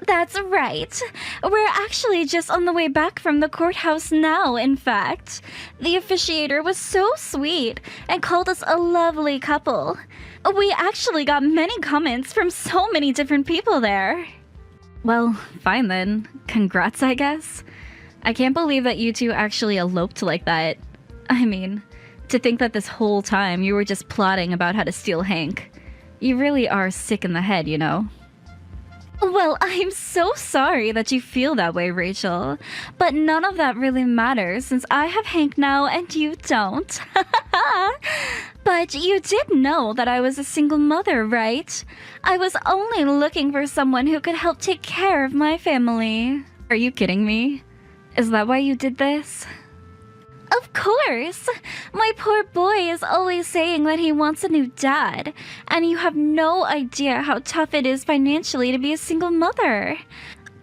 That's right. We're actually just on the way back from the courthouse now, in fact. The officiator was so sweet and called us a lovely couple. We actually got many comments from so many different people there. Well, fine then. Congrats, I guess. I can't believe that you two actually eloped like that. I mean, to think that this whole time you were just plotting about how to steal Hank. You really are sick in the head, you know. Well, I'm so sorry that you feel that way, Rachel. But none of that really matters since I have Hank now and you don't. But you did know that I was a single mother, right? I was only looking for someone who could help take care of my family. Are you kidding me? Is that why you did this? Of course! My poor boy is always saying that he wants a new dad, and you have no idea how tough it is financially to be a single mother.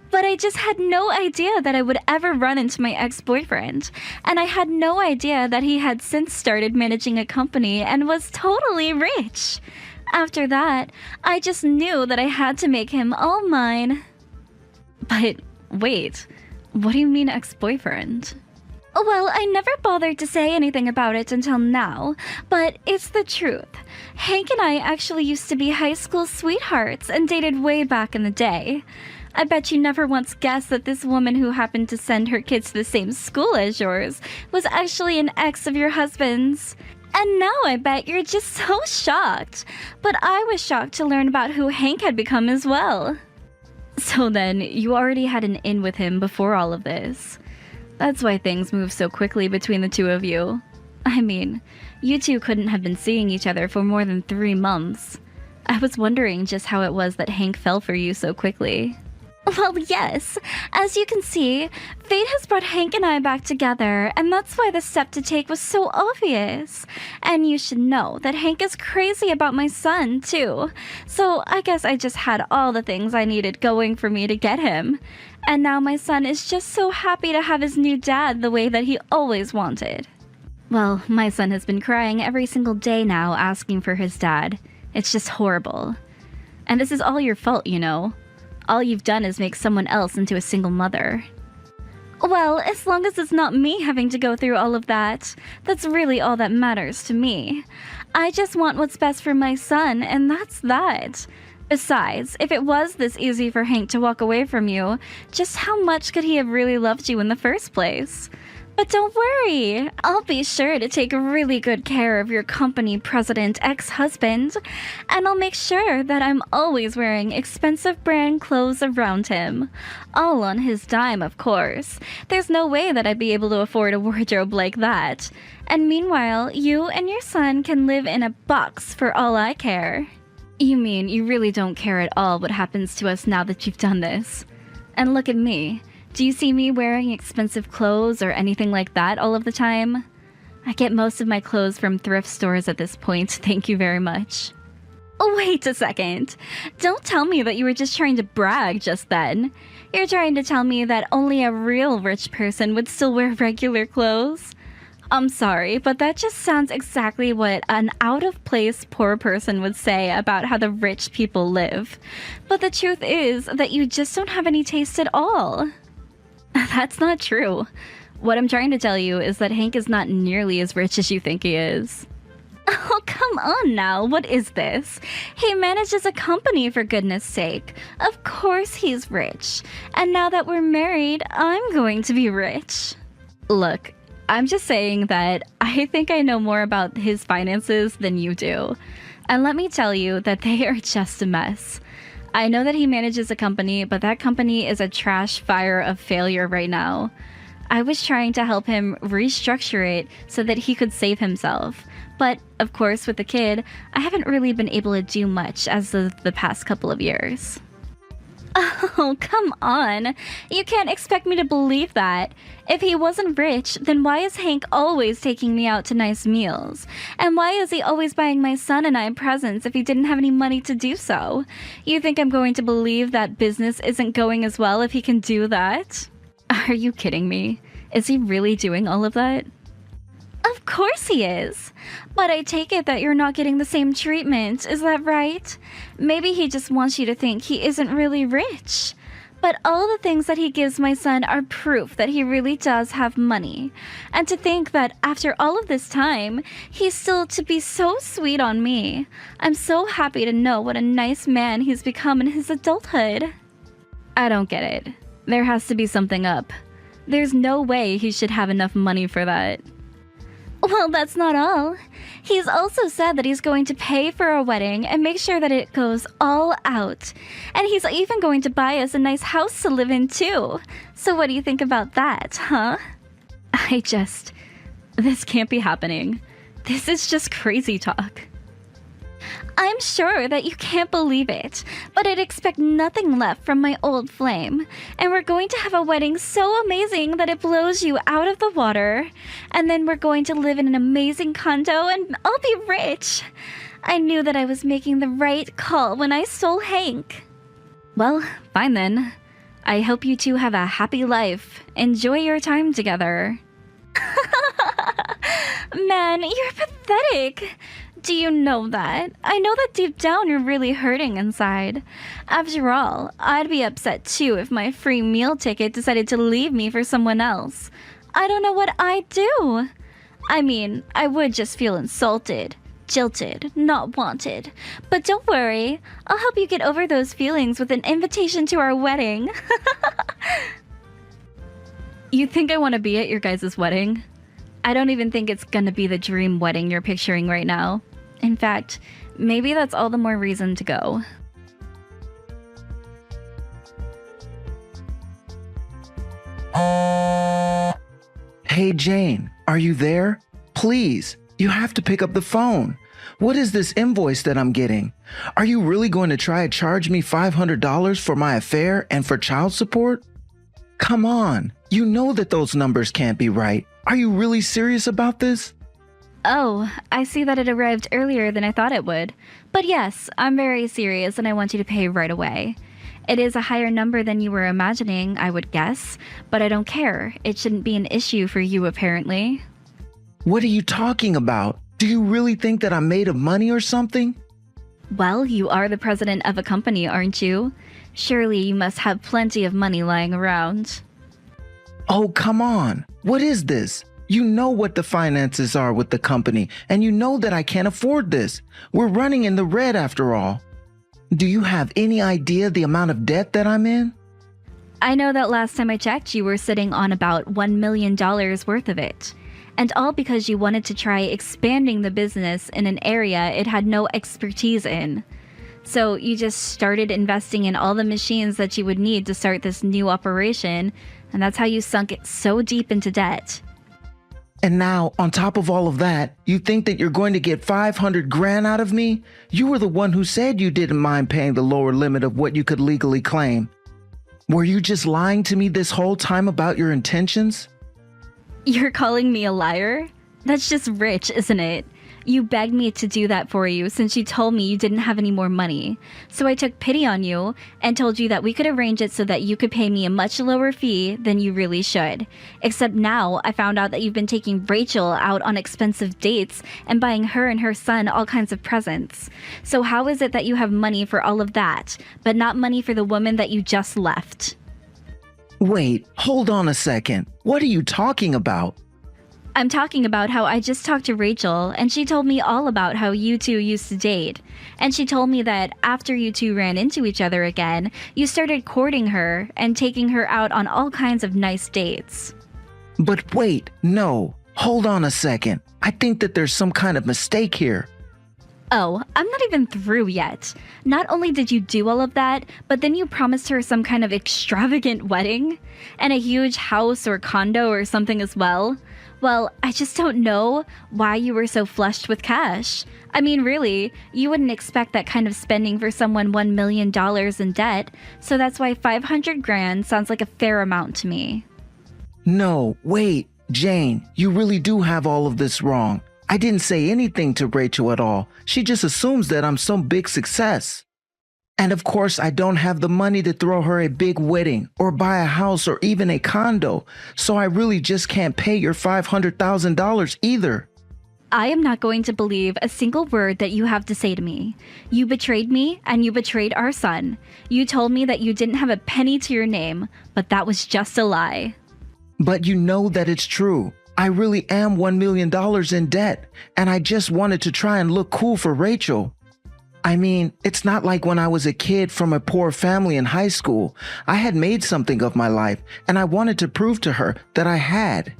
But I just had no idea that I would ever run into my ex-boyfriend, and I had no idea that he had since started managing a company and was totally rich. After that, I just knew that I had to make him all mine. But wait, what do you mean ex-boyfriend? Well, I never bothered to say anything about it until now, but it's the truth. Hank and I actually used to be high school sweethearts and dated way back in the day. I bet you never once guessed that this woman who happened to send her kids to the same school as yours was actually an ex of your husband's. And now I bet you're just so shocked. But I was shocked to learn about who Hank had become as well. So then, you already had an in with him before all of this. That's why things move so quickly between the two of you. I mean, you two couldn't have been seeing each other for more than 3 months. I was wondering just how it was that Hank fell for you so quickly. Well, yes. As you can see, fate has brought Hank and I back together, and that's why the step to take was so obvious. And you should know that Hank is crazy about my son, too. So I guess I just had all the things I needed going for me to get him. And now my son is just so happy to have his new dad the way that he always wanted. Well, my son has been crying every single day now asking for his dad. It's just horrible. And this is all your fault, you know. All you've done is make someone else into a single mother. Well, as long as it's not me having to go through all of that, that's really all that matters to me. I just want what's best for my son, and that's that. Besides, if it was this easy for Hank to walk away from you, just how much could he have really loved you in the first place? But don't worry, I'll be sure to take really good care of your company president ex-husband, and I'll make sure that I'm always wearing expensive brand clothes around him. All on his dime, of course. There's no way that I'd be able to afford a wardrobe like that. And meanwhile, you and your son can live in a box for all I care. You mean you really don't care at all what happens to us now that you've done this? And look at me. Do you see me wearing expensive clothes or anything like that all of the time? I get most of my clothes from thrift stores at this point, thank you very much. Oh, wait a second. Don't tell me that you were just trying to brag just then. You're trying to tell me that only a real rich person would still wear regular clothes? I'm sorry, but that just sounds exactly what an out-of-place poor person would say about how the rich people live. But the truth is that you just don't have any taste at all. That's not true. What I'm trying to tell you is that Hank is not nearly as rich as you think he is. Oh, come on now, what is this? He manages a company, for goodness sake. Of course he's rich. And now that we're married, I'm going to be rich. Look, I'm just saying that I think I know more about his finances than you do. And let me tell you that they are just a mess. I know that he manages a company, but that company is a trash fire of failure right now. I was trying to help him restructure it so that he could save himself. But, of course, with the kid, I haven't really been able to do much as of the past couple of years. Oh, come on. You can't expect me to believe that. If he wasn't rich, then why is Hank always taking me out to nice meals? And why is he always buying my son and I presents if he didn't have any money to do so? You think I'm going to believe that business isn't going as well if he can do that? Are you kidding me? Is he really doing all of that? Of course he is. But I take it that you're not getting the same treatment, is that right? Maybe he just wants you to think he isn't really rich. But all the things that he gives my son are proof that he really does have money. And to think that after all of this time, he's still to be so sweet on me. I'm so happy to know what a nice man he's become in his adulthood. I don't get it. There has to be something up. There's no way he should have enough money for that. Well, that's not all. He's also said that he's going to pay for our wedding and make sure that it goes all out. And he's even going to buy us a nice house to live in, too. So what do you think about that, huh? This can't be happening. This is just crazy talk. I'm sure that you can't believe it, but I'd expect nothing left from my old flame. And we're going to have a wedding so amazing that it blows you out of the water. And then we're going to live in an amazing condo and I'll be rich. I knew that I was making the right call when I stole Hank. Well, fine then. I hope you two have a happy life. Enjoy your time together. Man, you're pathetic. Do you know that? I know that deep down you're really hurting inside. After all, I'd be upset too if my free meal ticket decided to leave me for someone else. I don't know what I'd do. I mean, I would just feel insulted, jilted, not wanted. But don't worry, I'll help you get over those feelings with an invitation to our wedding. You think I want to be at your guys' wedding? I don't even think it's gonna be the dream wedding you're picturing right now. In fact, maybe that's all the more reason to go. Hey Jane, are you there? Please, you have to pick up the phone. What is this invoice that I'm getting? Are you really going to try to charge me $500 for my affair and for child support? Come on, you know that those numbers can't be right. Are you really serious about this? Oh, I see that it arrived earlier than I thought it would. But yes, I'm very serious and I want you to pay right away. It is a higher number than you were imagining, I would guess, but I don't care. It shouldn't be an issue for you, apparently. What are you talking about? Do you really think that I'm made of money or something? Well, you are the president of a company, aren't you? Surely you must have plenty of money lying around. Oh, come on. What is this? You know what the finances are with the company, and you know that I can't afford this. We're running in the red after all. Do you have any idea the amount of debt that I'm in? I know that last time I checked, you were sitting on about $1 million worth of it. And all because you wanted to try expanding the business in an area it had no expertise in. So you just started investing in all the machines that you would need to start this new operation, and that's how you sunk it so deep into debt. And now, on top of all of that, you think that you're going to get 500 grand out of me? You were the one who said you didn't mind paying the lower limit of what you could legally claim. Were you just lying to me this whole time about your intentions? You're calling me a liar? That's just rich, isn't it? You begged me to do that for you since you told me you didn't have any more money. So I took pity on you and told you that we could arrange it so that you could pay me a much lower fee than you really should. Except now I found out that you've been taking Rachel out on expensive dates and buying her and her son all kinds of presents. So how is it that you have money for all of that, but not money for the woman that you just left? Wait, hold on a second. What are you talking about? I'm talking about how I just talked to Rachel, and she told me all about how you two used to date. And she told me that after you two ran into each other again, you started courting her and taking her out on all kinds of nice dates. But wait, no. Hold on a second. I think that there's some kind of mistake here. Oh, I'm not even through yet. Not only did you do all of that, but then you promised her some kind of extravagant wedding and a huge house or condo or something as well. Well, I just don't know why you were so flushed with cash. I mean, really, you wouldn't expect that kind of spending for someone $1 million in debt, so that's why 500 grand sounds like a fair amount to me. No, wait, Jane, you really do have all of this wrong. I didn't say anything to Rachel at all. She just assumes that I'm some big success. And of course, I don't have the money to throw her a big wedding or buy a house or even a condo, so I really just can't pay your $500,000 either. I am not going to believe a single word that you have to say to me. You betrayed me and you betrayed our son. You told me that you didn't have a penny to your name, but that was just a lie. But you know that it's true. I really am $1 million in debt, and I just wanted to try and look cool for Rachel. I mean, it's not like when I was a kid from a poor family in high school. I had made something of my life, and I wanted to prove to her that I had.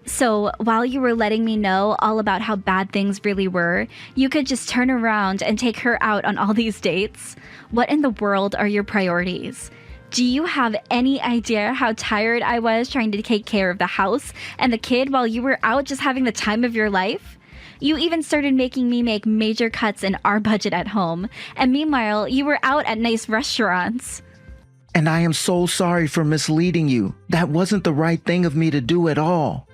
So, while you were letting me know all about how bad things really were, you could just turn around and take her out on all these dates? What in the world are your priorities? Do you have any idea how tired I was trying to take care of the house and the kid while you were out just having the time of your life? You even started making me make major cuts in our budget at home, and meanwhile, you were out at nice restaurants. And I am so sorry for misleading you. That wasn't the right thing of me to do at all.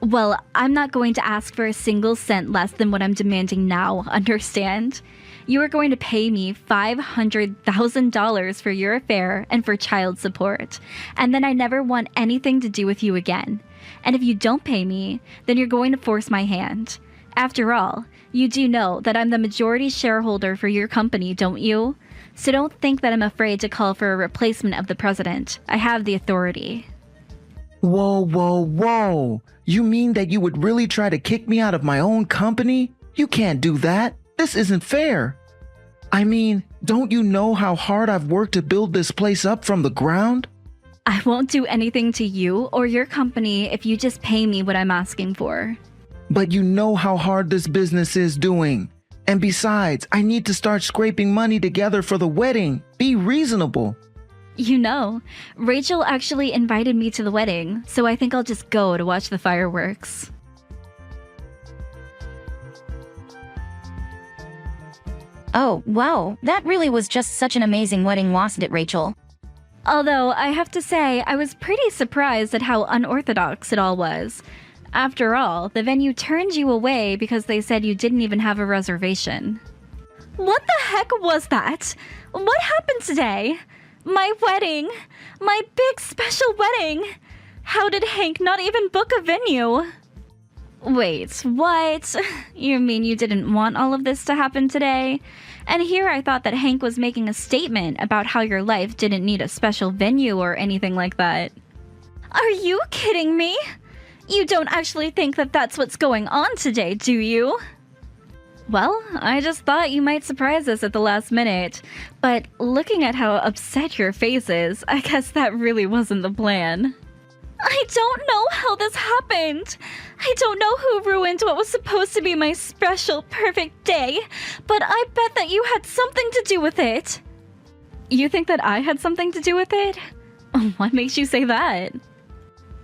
Well, I'm not going to ask for a single cent less than what I'm demanding now, understand? You are going to pay me $500,000 for your affair and for child support, and then I never want anything to do with you again. And if you don't pay me, then you're going to force my hand. After all, you do know that I'm the majority shareholder for your company, don't you? So don't think that I'm afraid to call for a replacement of the president. I have the authority. Whoa, whoa, whoa. You mean that you would really try to kick me out of my own company? You can't do that. This isn't fair. I mean, don't you know how hard I've worked to build this place up from the ground? I won't do anything to you or your company if you just pay me what I'm asking for. But you know how hard this business is doing. And besides, I need to start scraping money together for the wedding. Be reasonable. You know, Rachel actually invited me to the wedding, so I think I'll just go to watch the fireworks. Oh, wow, that really was just such an amazing wedding, wasn't it, Rachel? Although, I have to say, I was pretty surprised at how unorthodox it all was. After all, the venue turned you away because they said you didn't even have a reservation. What the heck was that? What happened today? My wedding! My big special wedding! How did Hank not even book a venue? Wait, what? You mean you didn't want all of this to happen today? And here I thought that Hank was making a statement about how your life didn't need a special venue or anything like that. Are you kidding me? You don't actually think that that's what's going on today, do you? Well, I just thought you might surprise us at the last minute. But looking at how upset your face is, I guess that really wasn't the plan. I don't know how this happened. I don't know who ruined what was supposed to be my special, perfect day, but I bet that you had something to do with it. You think that I had something to do with it? What makes you say that?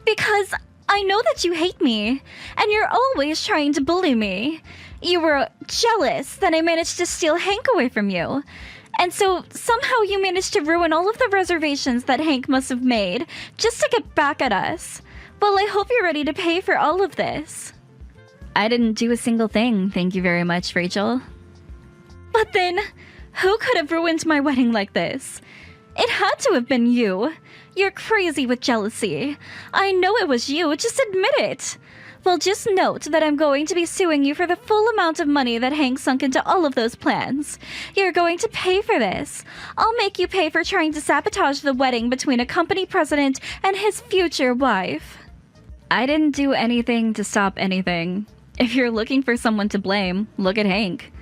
Because I know that you hate me, and you're always trying to bully me. You were jealous that I managed to steal Hank away from you. And so somehow you managed to ruin all of the reservations that Hank must have made just to get back at us. Well, I hope you're ready to pay for all of this. I didn't do a single thing, thank you very much, Rachel. But then, who could have ruined my wedding like this? It had to have been you. You're crazy with jealousy. I know it was you, just admit it. Well, just note that I'm going to be suing you for the full amount of money that Hank sunk into all of those plans. You're going to pay for this. I'll make you pay for trying to sabotage the wedding between a company president and his future wife. I didn't do anything to stop anything. If you're looking for someone to blame, look at Hank.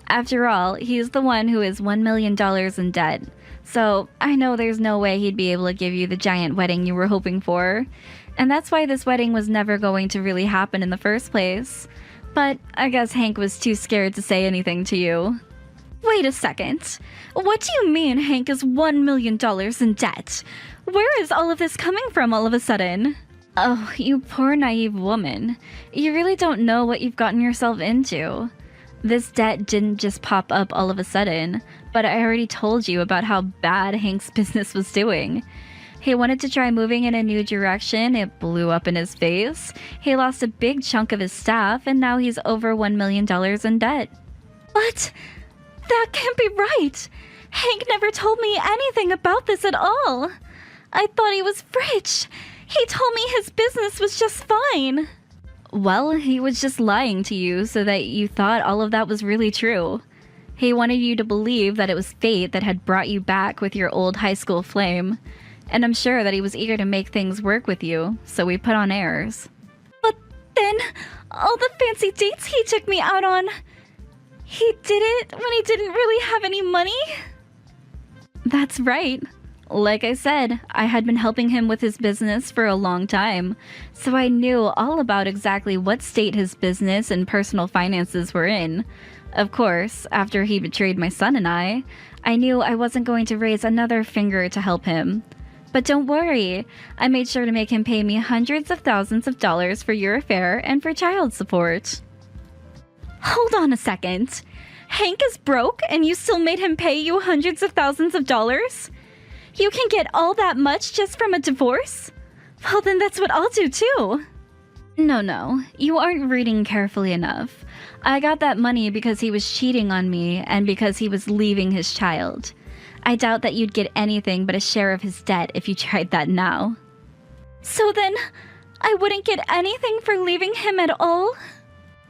After all, he's the one who is $1 million in debt. So I know there's no way he'd be able to give you the giant wedding you were hoping for. And that's why this wedding was never going to really happen in the first place. But I guess Hank was too scared to say anything to you. Wait a second. What do you mean Hank is $1 million in debt? Where is all of this coming from all of a sudden? Oh, you poor naive woman. You really don't know what you've gotten yourself into. This debt didn't just pop up all of a sudden, but I already told you about how bad Hank's business was doing. He wanted to try moving in a new direction, it blew up in his face. He lost a big chunk of his staff, and now he's over $1 million in debt. What? That can't be right! Hank never told me anything about this at all! I thought he was rich! He told me his business was just fine! Well, he was just lying to you so that you thought all of that was really true. He wanted you to believe that it was fate that had brought you back with your old high school flame. And I'm sure that he was eager to make things work with you, so we put on airs. But then, all the fancy dates he took me out on, he did it when he didn't really have any money? That's right. Like I said, I had been helping him with his business for a long time, so I knew all about exactly what state his business and personal finances were in. Of course, after he betrayed my son and I knew I wasn't going to raise another finger to help him. But don't worry, I made sure to make him pay me hundreds of thousands of dollars for your affair and for child support. Hold on a second. Hank is broke and you still made him pay you hundreds of thousands of dollars? You can get all that much just from a divorce? Well, then that's what I'll do too. No, you aren't reading carefully enough. I got that money because he was cheating on me and because he was leaving his child. I doubt that you'd get anything but a share of his debt if you tried that now. So then, I wouldn't get anything for leaving him at all?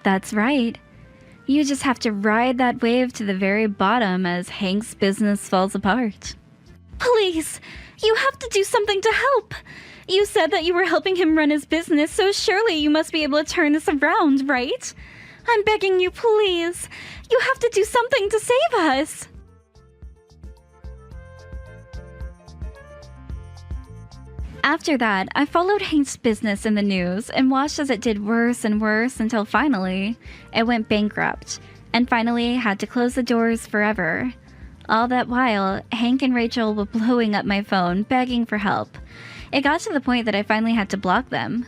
That's right. You just have to ride that wave to the very bottom as Hank's business falls apart. Please, you have to do something to help. You said that you were helping him run his business, so surely you must be able to turn this around, right? I'm begging you, please. You have to do something to save us. After that, I followed Hank's business in the news and watched as it did worse and worse until finally, it went bankrupt, and finally had to close the doors forever. All that while, Hank and Rachel were blowing up my phone, begging for help. It got to the point that I finally had to block them.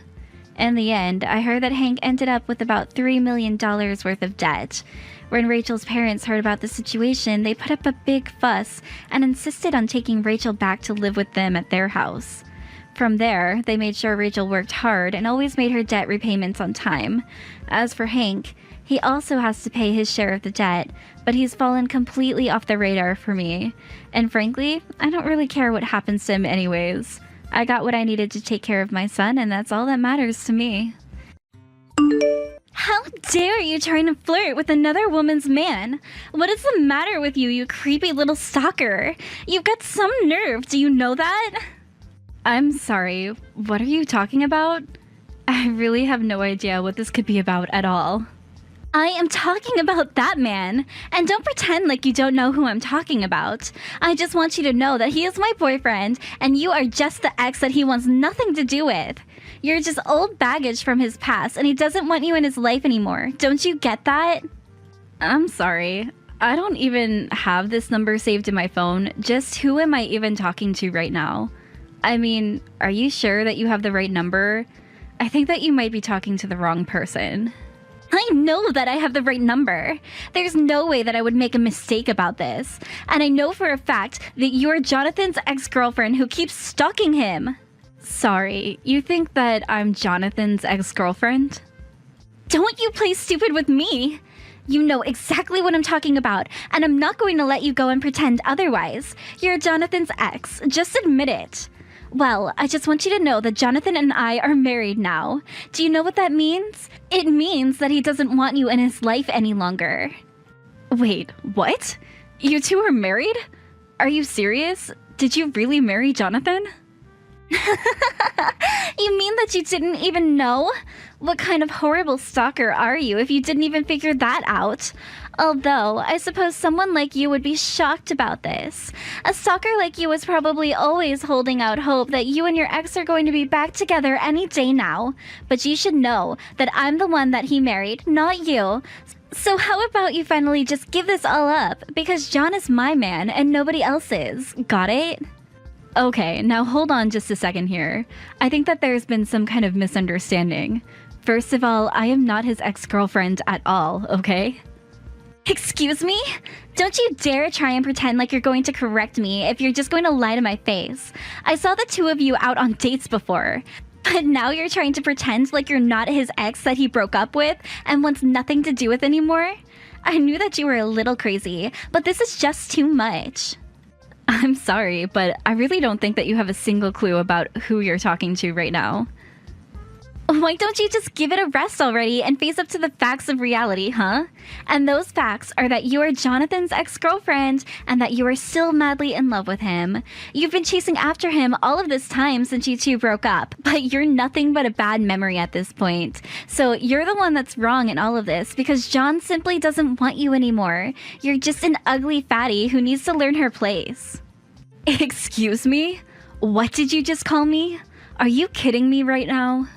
In the end, I heard that Hank ended up with about $3 million worth of debt. When Rachel's parents heard about the situation, they put up a big fuss and insisted on taking Rachel back to live with them at their house. From there, they made sure Rachel worked hard and always made her debt repayments on time. As for Hank, he also has to pay his share of the debt, but he's fallen completely off the radar for me. And frankly, I don't really care what happens to him anyways. I got what I needed to take care of my son, and that's all that matters to me. How dare you trying to flirt with another woman's man? What is the matter with you, you creepy little stalker? You've got some nerve, do you know that? I'm sorry, what are you talking about? I really have no idea what this could be about at all. I am talking about that man, and don't pretend like you don't know who I'm talking about. I just want you to know that he is my boyfriend, and you are just the ex that he wants nothing to do with. You're just old baggage from his past, and he doesn't want you in his life anymore. Don't you get that? I'm sorry. I don't even have this number saved in my phone. Just who am I even talking to right now? I mean, are you sure that you have the right number? I think that you might be talking to the wrong person. I know that I have the right number. There's no way that I would make a mistake about this. And I know for a fact that you're Jonathan's ex-girlfriend who keeps stalking him. Sorry, you think that I'm Jonathan's ex-girlfriend? Don't you play stupid with me! You know exactly what I'm talking about, and I'm not going to let you go and pretend otherwise. You're Jonathan's ex. Just admit it. Well, I just want you to know that Jonathan and I are married now. Do you know what that means? It means that he doesn't want you in his life any longer. Wait, what? You two are married? Are you serious? Did you really marry Jonathan? You mean that you didn't even know? What kind of horrible stalker are you if you didn't even figure that out? Although, I suppose someone like you would be shocked about this. A stalker like you is probably always holding out hope that you and your ex are going to be back together any day now. But you should know that I'm the one that he married, not you. So how about you finally just give this all up? Because John is my man and nobody else's. Got it? Okay, now hold on just a second here. I think that there's been some kind of misunderstanding. First of all, I am not his ex-girlfriend at all, okay? Excuse me? Don't you dare try and pretend like you're going to correct me if you're just going to lie to my face. I saw the two of you out on dates before. But now you're trying to pretend like you're not his ex that he broke up with and wants nothing to do with anymore? I knew that you were a little crazy, but this is just too much. I'm sorry, but I really don't think that you have a single clue about who you're talking to right now. Why don't you just give it a rest already and face up to the facts of reality, huh? And those facts are that you are Jonathan's ex-girlfriend and that you are still madly in love with him. You've been chasing after him all of this time since you two broke up, but you're nothing but a bad memory at this point. So you're the one that's wrong in all of this because John simply doesn't want you anymore. You're just an ugly fatty who needs to learn her place. Excuse me? What did you just call me? Are you kidding me right now?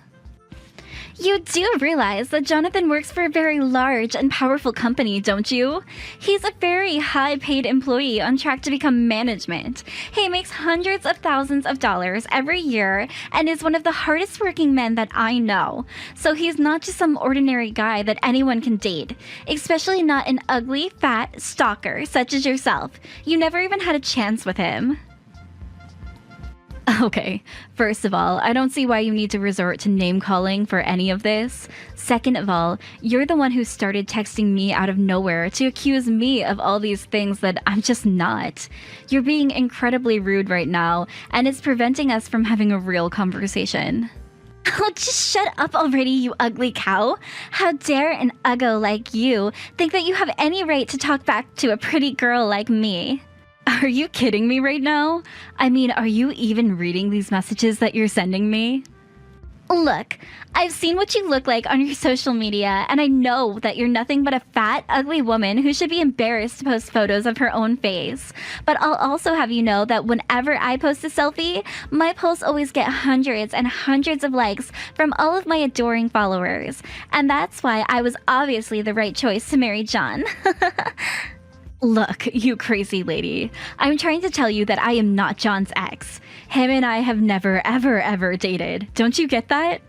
You do realize that Jonathan works for a very large and powerful company, don't you? He's a very high-paid employee on track to become management. He makes hundreds of thousands of dollars every year and is one of the hardest working men that I know. So he's not just some ordinary guy that anyone can date, especially not an ugly, fat stalker such as yourself. You never even had a chance with him. Okay, first of all, I don't see why you need to resort to name-calling for any of this. Second of all, you're the one who started texting me out of nowhere to accuse me of all these things that I'm just not. You're being incredibly rude right now, and it's preventing us from having a real conversation. Oh, just shut up already, you ugly cow. How dare an uggo like you think that you have any right to talk back to a pretty girl like me? Are you kidding me right now? I mean, are you even reading these messages that you're sending me? Look, I've seen what you look like on your social media, and I know that you're nothing but a fat, ugly woman who should be embarrassed to post photos of her own face. But I'll also have you know that whenever I post a selfie, my posts always get hundreds and hundreds of likes from all of my adoring followers. And that's why I was obviously the right choice to marry John. Look, you crazy lady. I'm trying to tell you that I am not John's ex. Him and I have never, ever dated. Don't you get that?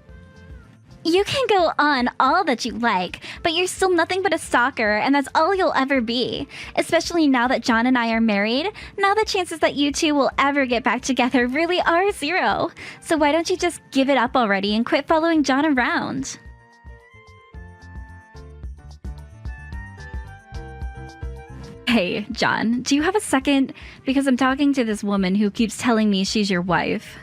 You can go on all that you like, but you're still nothing but a stalker, and that's all you'll ever be. Especially now that John and I are married, now the chances that you two will ever get back together really are zero. So why don't you just give it up already and quit following John around? Hey, John, do you have a second? Because I'm talking to this woman who keeps telling me she's your wife.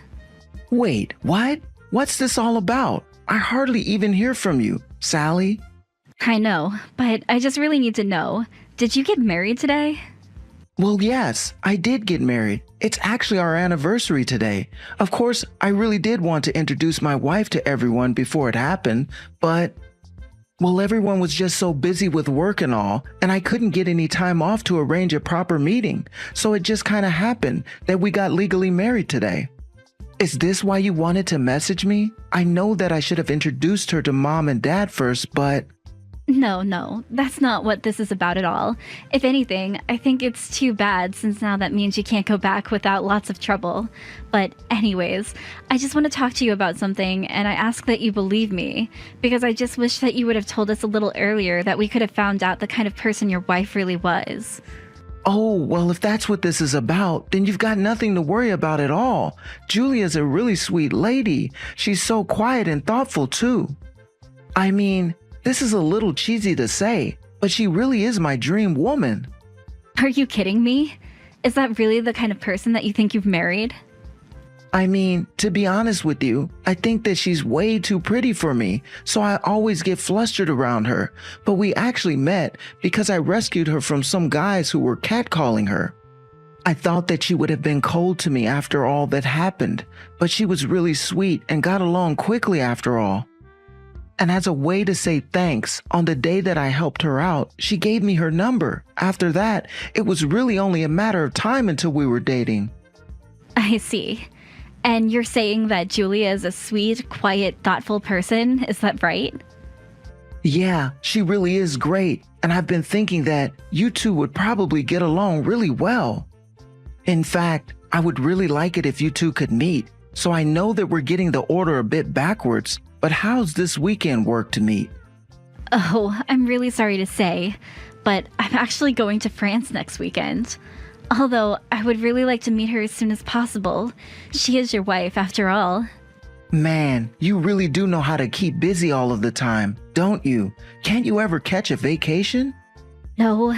Wait, what? What's this all about? I hardly even hear from you, Sally. I know, but I just really need to know. Did you get married today? Well, yes, I did get married. It's actually our anniversary today. Of course, I really did want to introduce my wife to everyone before it happened, but... well, everyone was just so busy with work and all, and I couldn't get any time off to arrange a proper meeting, so it just kind of happened that we got legally married today. Is this why you wanted to message me? I know that I should have introduced her to Mom and Dad first, but... No, that's not what this is about at all. If anything, I think it's too bad since now that means you can't go back without lots of trouble. But anyways, I just want to talk to you about something, and I ask that you believe me, because I just wish that you would have told us a little earlier that we could have found out the kind of person your wife really was. Oh, well, if that's what this is about, then you've got nothing to worry about at all. Julia's a really sweet lady. She's so quiet and thoughtful, too. I mean... this is a little cheesy to say, but she really is my dream woman. Are you kidding me? Is that really the kind of person that you think you've married? I mean, to be honest with you, I think that she's way too pretty for me, so I always get flustered around her. But we actually met because I rescued her from some guys who were catcalling her. I thought that she would have been cold to me after all that happened, but she was really sweet and got along quickly after all. And as a way to say thanks, on the day that I helped her out, she gave me her number. After that, it was really only a matter of time until we were dating. I see. And you're saying that Julia is a sweet, quiet, thoughtful person, is that right? Yeah, she really is great. And I've been thinking that you two would probably get along really well. In fact, I would really like it if you two could meet. So I know that we're getting the order a bit backwards. But how's this weekend work to meet? Oh, I'm really sorry to say, but I'm actually going to France next weekend. Although, I would really like to meet her as soon as possible. She is your wife, after all. Man, you really do know how to keep busy all of the time, don't you? Can't you ever catch a vacation? No,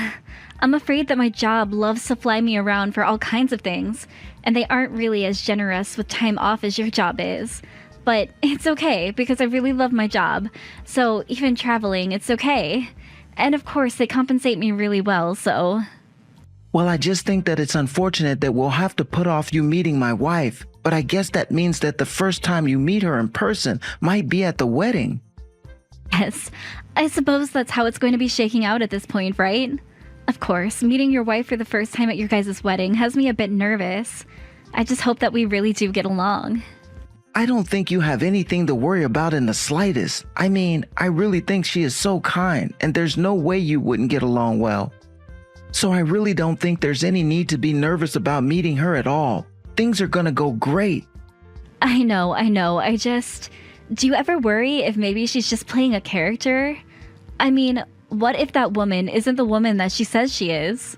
I'm afraid that my job loves to fly me around for all kinds of things, and they aren't really as generous with time off as your job is. But it's okay, because I really love my job, so even traveling, it's okay. And of course, they compensate me really well, so... Well, I just think that it's unfortunate that we'll have to put off you meeting my wife, but I guess that means that the first time you meet her in person might be at the wedding. Yes, I suppose that's how it's going to be shaking out at this point, right? Of course, meeting your wife for the first time at your guys' wedding has me a bit nervous. I just hope that we really do get along. I don't think you have anything to worry about in the slightest. I mean, I really think she is so kind, and there's no way you wouldn't get along well. So I really don't think there's any need to be nervous about meeting her at all. Things are gonna go great. I know. Do you ever worry if maybe she's just playing a character? I mean, what if that woman isn't the woman that she says she is?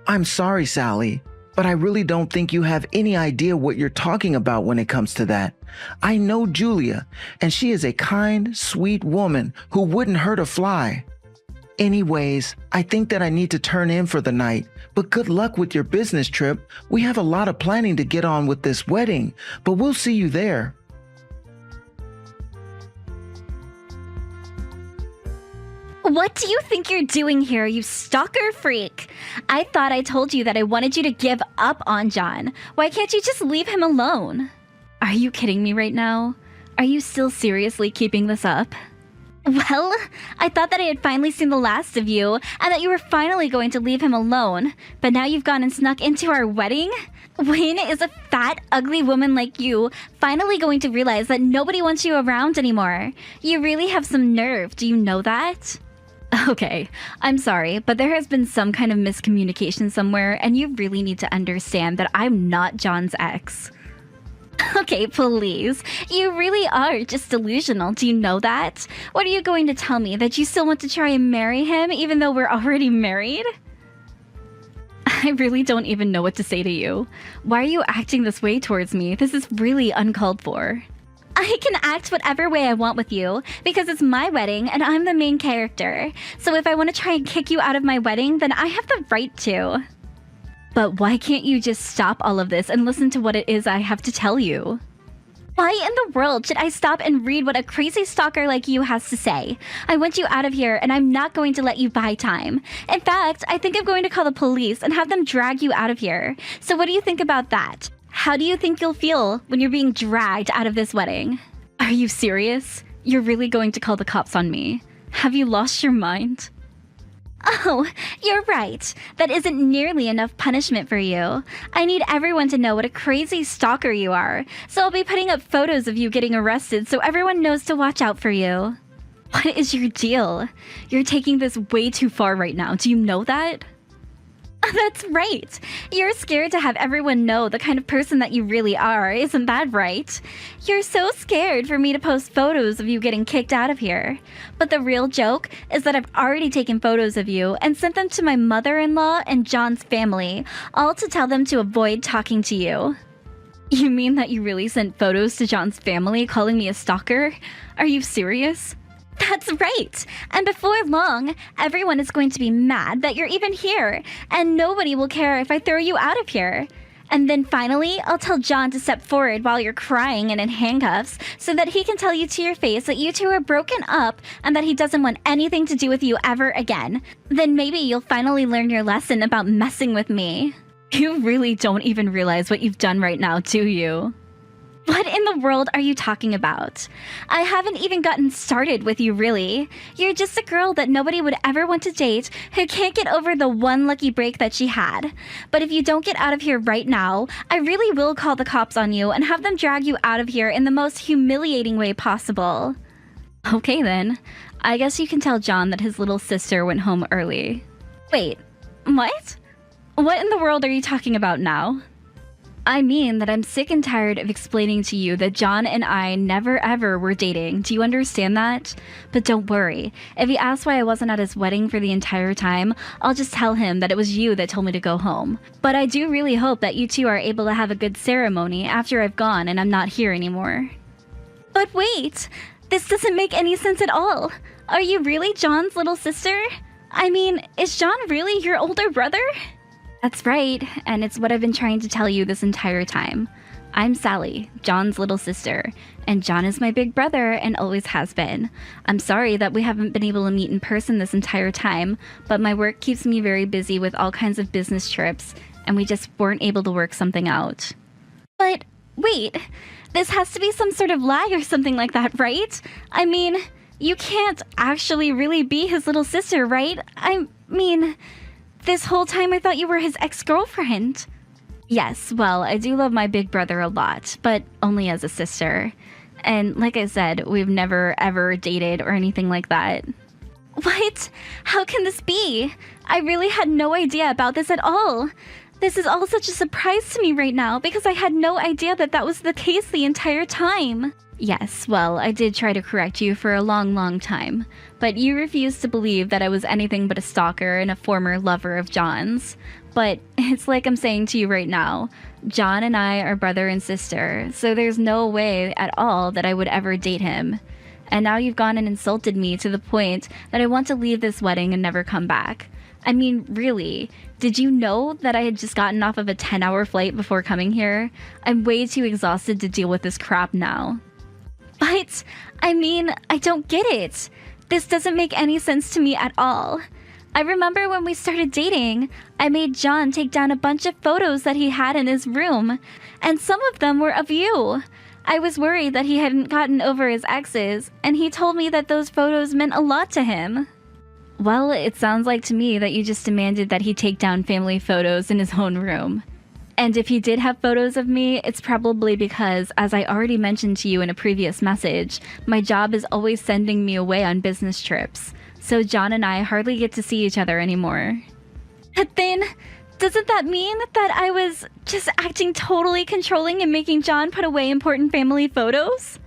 I'm sorry, Sally, but I really don't think you have any idea what you're talking about when it comes to that. I know Julia, and she is a kind, sweet woman who wouldn't hurt a fly. Anyways, I think that I need to turn in for the night, but good luck with your business trip. We have a lot of planning to get on with this wedding, but we'll see you there. What do you think you're doing here, you stalker freak? I thought I told you that I wanted you to give up on John. Why can't you just leave him alone? Are you kidding me right now? Are you still seriously keeping this up? Well, I thought that I had finally seen the last of you, and that you were finally going to leave him alone. But now you've gone and snuck into our wedding? When is a fat, ugly woman like you finally going to realize that nobody wants you around anymore? You really have some nerve, do you know that? Okay, I'm sorry, but there has been some kind of miscommunication somewhere, and you really need to understand that I'm not John's ex. Okay, please. You really are just delusional, do you know that? What are you going to tell me, that you still want to try and marry him even though we're already married? I really don't even know what to say to you. Why are you acting this way towards me? This is really uncalled for. I can act whatever way I want with you, because it's my wedding and I'm the main character. So if I want to try and kick you out of my wedding, then I have the right to. But why can't you just stop all of this and listen to what it is I have to tell you? Why in the world should I stop and read what a crazy stalker like you has to say? I want you out of here, and I'm not going to let you buy time. In fact, I think I'm going to call the police and have them drag you out of here. So what do you think about that? How do you think you'll feel when you're being dragged out of this wedding? Are you serious? You're really going to call the cops on me? Have you lost your mind? Oh, you're right. That isn't nearly enough punishment for you. I need everyone to know what a crazy stalker you are, so I'll be putting up photos of you getting arrested so everyone knows to watch out for you. What is your deal? You're taking this way too far right now. Do you know that? That's right. You're scared to have everyone know the kind of person that you really are, isn't that right? You're so scared for me to post photos of you getting kicked out of here. But the real joke is that I've already taken photos of you and sent them to my mother-in-law and John's family, all to tell them to avoid talking to you. You mean that you really sent photos to John's family calling me a stalker? Are you serious? That's right! And before long, everyone is going to be mad that you're even here, and nobody will care if I throw you out of here. And then finally, I'll tell John to step forward while you're crying and in handcuffs, so that he can tell you to your face that you two are broken up and that he doesn't want anything to do with you ever again. Then maybe you'll finally learn your lesson about messing with me. You really don't even realize what you've done right now, do you? What in the world are you talking about? I haven't even gotten started with you, really. You're just a girl that nobody would ever want to date who can't get over the one lucky break that she had. But if you don't get out of here right now, I really will call the cops on you and have them drag you out of here in the most humiliating way possible. Okay then. I guess you can tell John that his little sister went home early. Wait, what? What in the world are you talking about now? I mean that I'm sick and tired of explaining to you that John and I never ever were dating. Do you understand that? But don't worry. If he asks why I wasn't at his wedding for the entire time, I'll just tell him that it was you that told me to go home. But I do really hope that you two are able to have a good ceremony after I've gone and I'm not here anymore. But wait! This doesn't make any sense at all. Are you really John's little sister? I mean, is John really your older brother? That's right, and it's what I've been trying to tell you this entire time. I'm Sally, John's little sister, and John is my big brother and always has been. I'm sorry that we haven't been able to meet in person this entire time, but my work keeps me very busy with all kinds of business trips, and we just weren't able to work something out. But wait, this has to be some sort of lie or something like that, right? I mean, you can't actually really be his little sister, right? I mean, this whole time I thought you were his ex-girlfriend. Yes, well, I do love my big brother a lot, but only as a sister. And like I said, we've never ever dated or anything like that. What? How can this be? I really had no idea about this at all. This is all such a surprise to me right now because I had no idea that that was the case the entire time. Yes, well, I did try to correct you for a long time, but you refused to believe that I was anything but a stalker and a former lover of John's. But it's like I'm saying to you right now, John and I are brother and sister, so there's no way at all that I would ever date him. And now you've gone and insulted me to the point that I want to leave this wedding and never come back. I mean, really, did you know that I had just gotten off of a 10-hour flight before coming here? I'm way too exhausted to deal with this crap now. But, I mean, I don't get it. This doesn't make any sense to me at all. I remember when we started dating, I made John take down a bunch of photos that he had in his room, and some of them were of you. I was worried that he hadn't gotten over his exes, and he told me that those photos meant a lot to him. Well, it sounds like to me that you just demanded that he take down family photos in his own room. And if he did have photos of me, it's probably because, as I already mentioned to you in a previous message, my job is always sending me away on business trips, so John and I hardly get to see each other anymore. But then, doesn't that mean that I was just acting totally controlling and making John put away important family photos?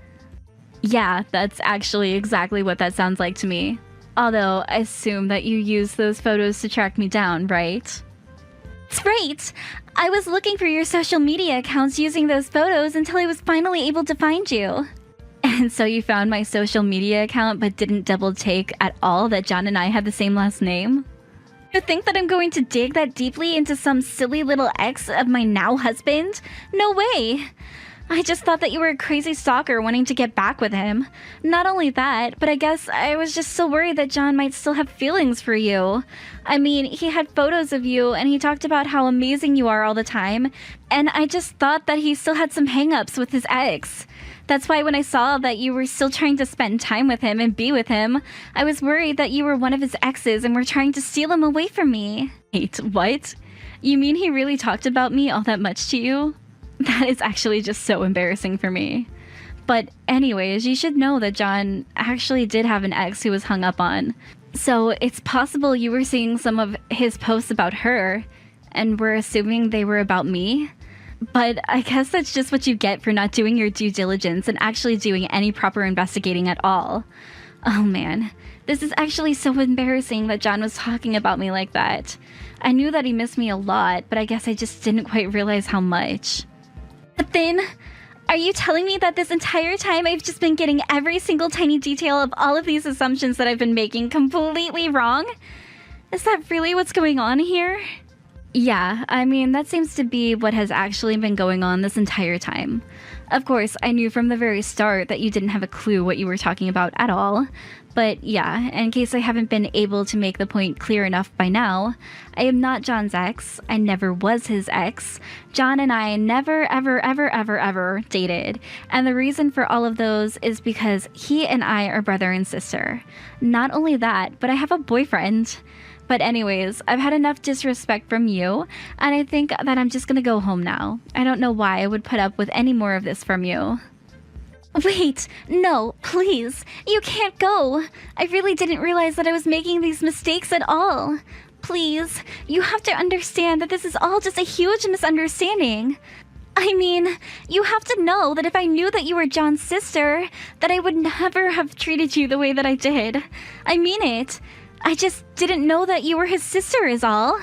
Yeah, that's actually exactly what that sounds like to me. Although, I assume that you used those photos to track me down, right? That's right! I was looking for your social media accounts using those photos until I was finally able to find you. And so you found my social media account but didn't double take at all that John and I had the same last name? You think that I'm going to dig that deeply into some silly little ex of my now husband? No way! I just thought that you were a crazy stalker wanting to get back with him. Not only that, but I guess I was just so worried that John might still have feelings for you. I mean, he had photos of you and he talked about how amazing you are all the time, and I just thought that he still had some hang-ups with his ex. That's why when I saw that you were still trying to spend time with him and be with him, I was worried that you were one of his exes and were trying to steal him away from me. Wait, what? You mean he really talked about me all that much to you? That is actually just so embarrassing for me. But anyways, you should know that John actually did have an ex who was hung up on. So it's possible you were seeing some of his posts about her, and were assuming they were about me. But I guess that's just what you get for not doing your due diligence and actually doing any proper investigating at all. Oh man, this is actually so embarrassing that John was talking about me like that. I knew that he missed me a lot, but I guess I just didn't quite realize how much. But then, are you telling me that this entire time I've just been getting every single tiny detail of all of these assumptions that I've been making completely wrong? Is that really what's going on here? Yeah, I mean, that seems to be what has actually been going on this entire time. Of course, I knew from the very start that you didn't have a clue what you were talking about at all. But yeah, in case I haven't been able to make the point clear enough by now, I am not John's ex. I never was his ex. John and I never, ever dated. And the reason for all of those is because he and I are brother and sister. Not only that, but I have a boyfriend. But anyways, I've had enough disrespect from you, and I think that I'm just gonna go home now. I don't know why I would put up with any more of this from you. Wait, no, please. You can't go. I really didn't realize that I was making these mistakes at all. Please, you have to understand that this is all just a huge misunderstanding. I mean, you have to know that if I knew that you were John's sister, that I would never have treated you the way that I did. I mean it. I just didn't know that you were his sister is all.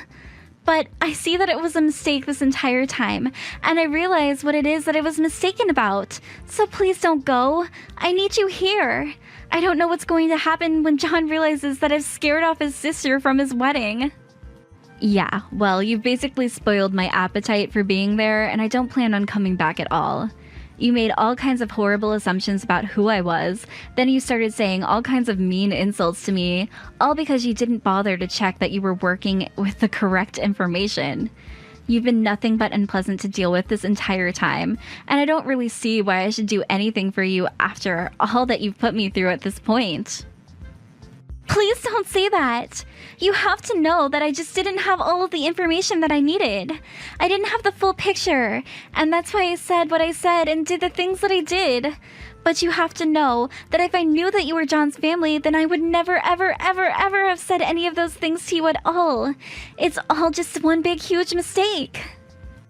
But I see that it was a mistake this entire time, and I realize what it is that I was mistaken about. So please don't go. I need you here. I don't know what's going to happen when John realizes that I've scared off his sister from his wedding. Yeah, well, you've basically spoiled my appetite for being there, and I don't plan on coming back at all. You made all kinds of horrible assumptions about who I was, then you started saying all kinds of mean insults to me, all because you didn't bother to check that you were working with the correct information. You've been nothing but unpleasant to deal with this entire time, and I don't really see why I should do anything for you after all that you've put me through at this point. Please don't say that. You have to know that I just didn't have all of the information that I needed. I didn't have the full picture, and that's why I said what I said and did the things that I did. But you have to know that if I knew that you were John's family, then I would never, ever have said any of those things to you at all. It's all just one big, huge mistake.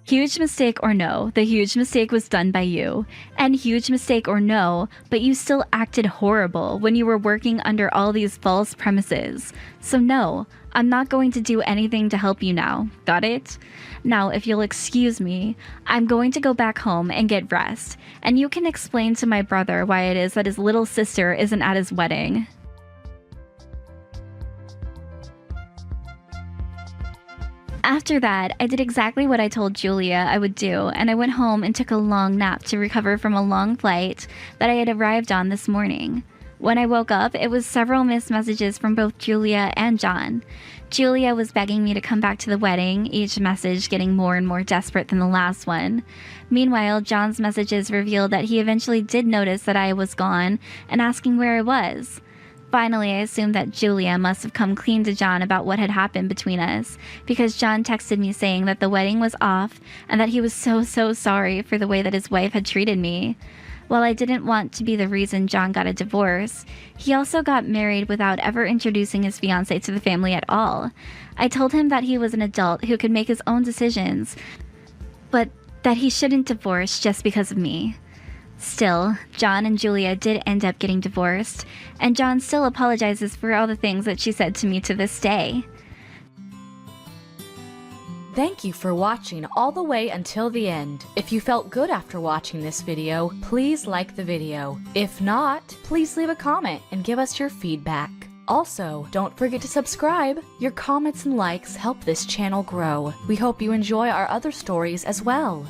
Huge mistake or no, the huge mistake was done by you. And huge mistake or no, but you still acted horrible when you were working under all these false premises. So no, I'm not going to do anything to help you now. Got it? Now, if you'll excuse me, I'm going to go back home and get rest. And you can explain to my brother why it is that his little sister isn't at his wedding. After that, I did exactly what I told Julia I would do, and I went home and took a long nap to recover from a long flight that I had arrived on this morning. When I woke up, it was several missed messages from both Julia and John. Julia was begging me to come back to the wedding, each message getting more and more desperate than the last one. Meanwhile, John's messages revealed that he eventually did notice that I was gone and asking where I was. Finally, I assumed that Julia must have come clean to John about what had happened between us, because John texted me saying that the wedding was off and that he was so sorry for the way that his wife had treated me. While I didn't want to be the reason John got a divorce, he also got married without ever introducing his fiancée to the family at all. I told him that he was an adult who could make his own decisions, but that he shouldn't divorce just because of me. Still, John and Julia did end up getting divorced, and John still apologizes for all the things that she said to me to this day. Thank you for watching all the way until the end. If you felt good after watching this video, please like the video. If not, please leave a comment and give us your feedback. Also, don't forget to subscribe. Your comments and likes help this channel grow. We hope you enjoy our other stories as well.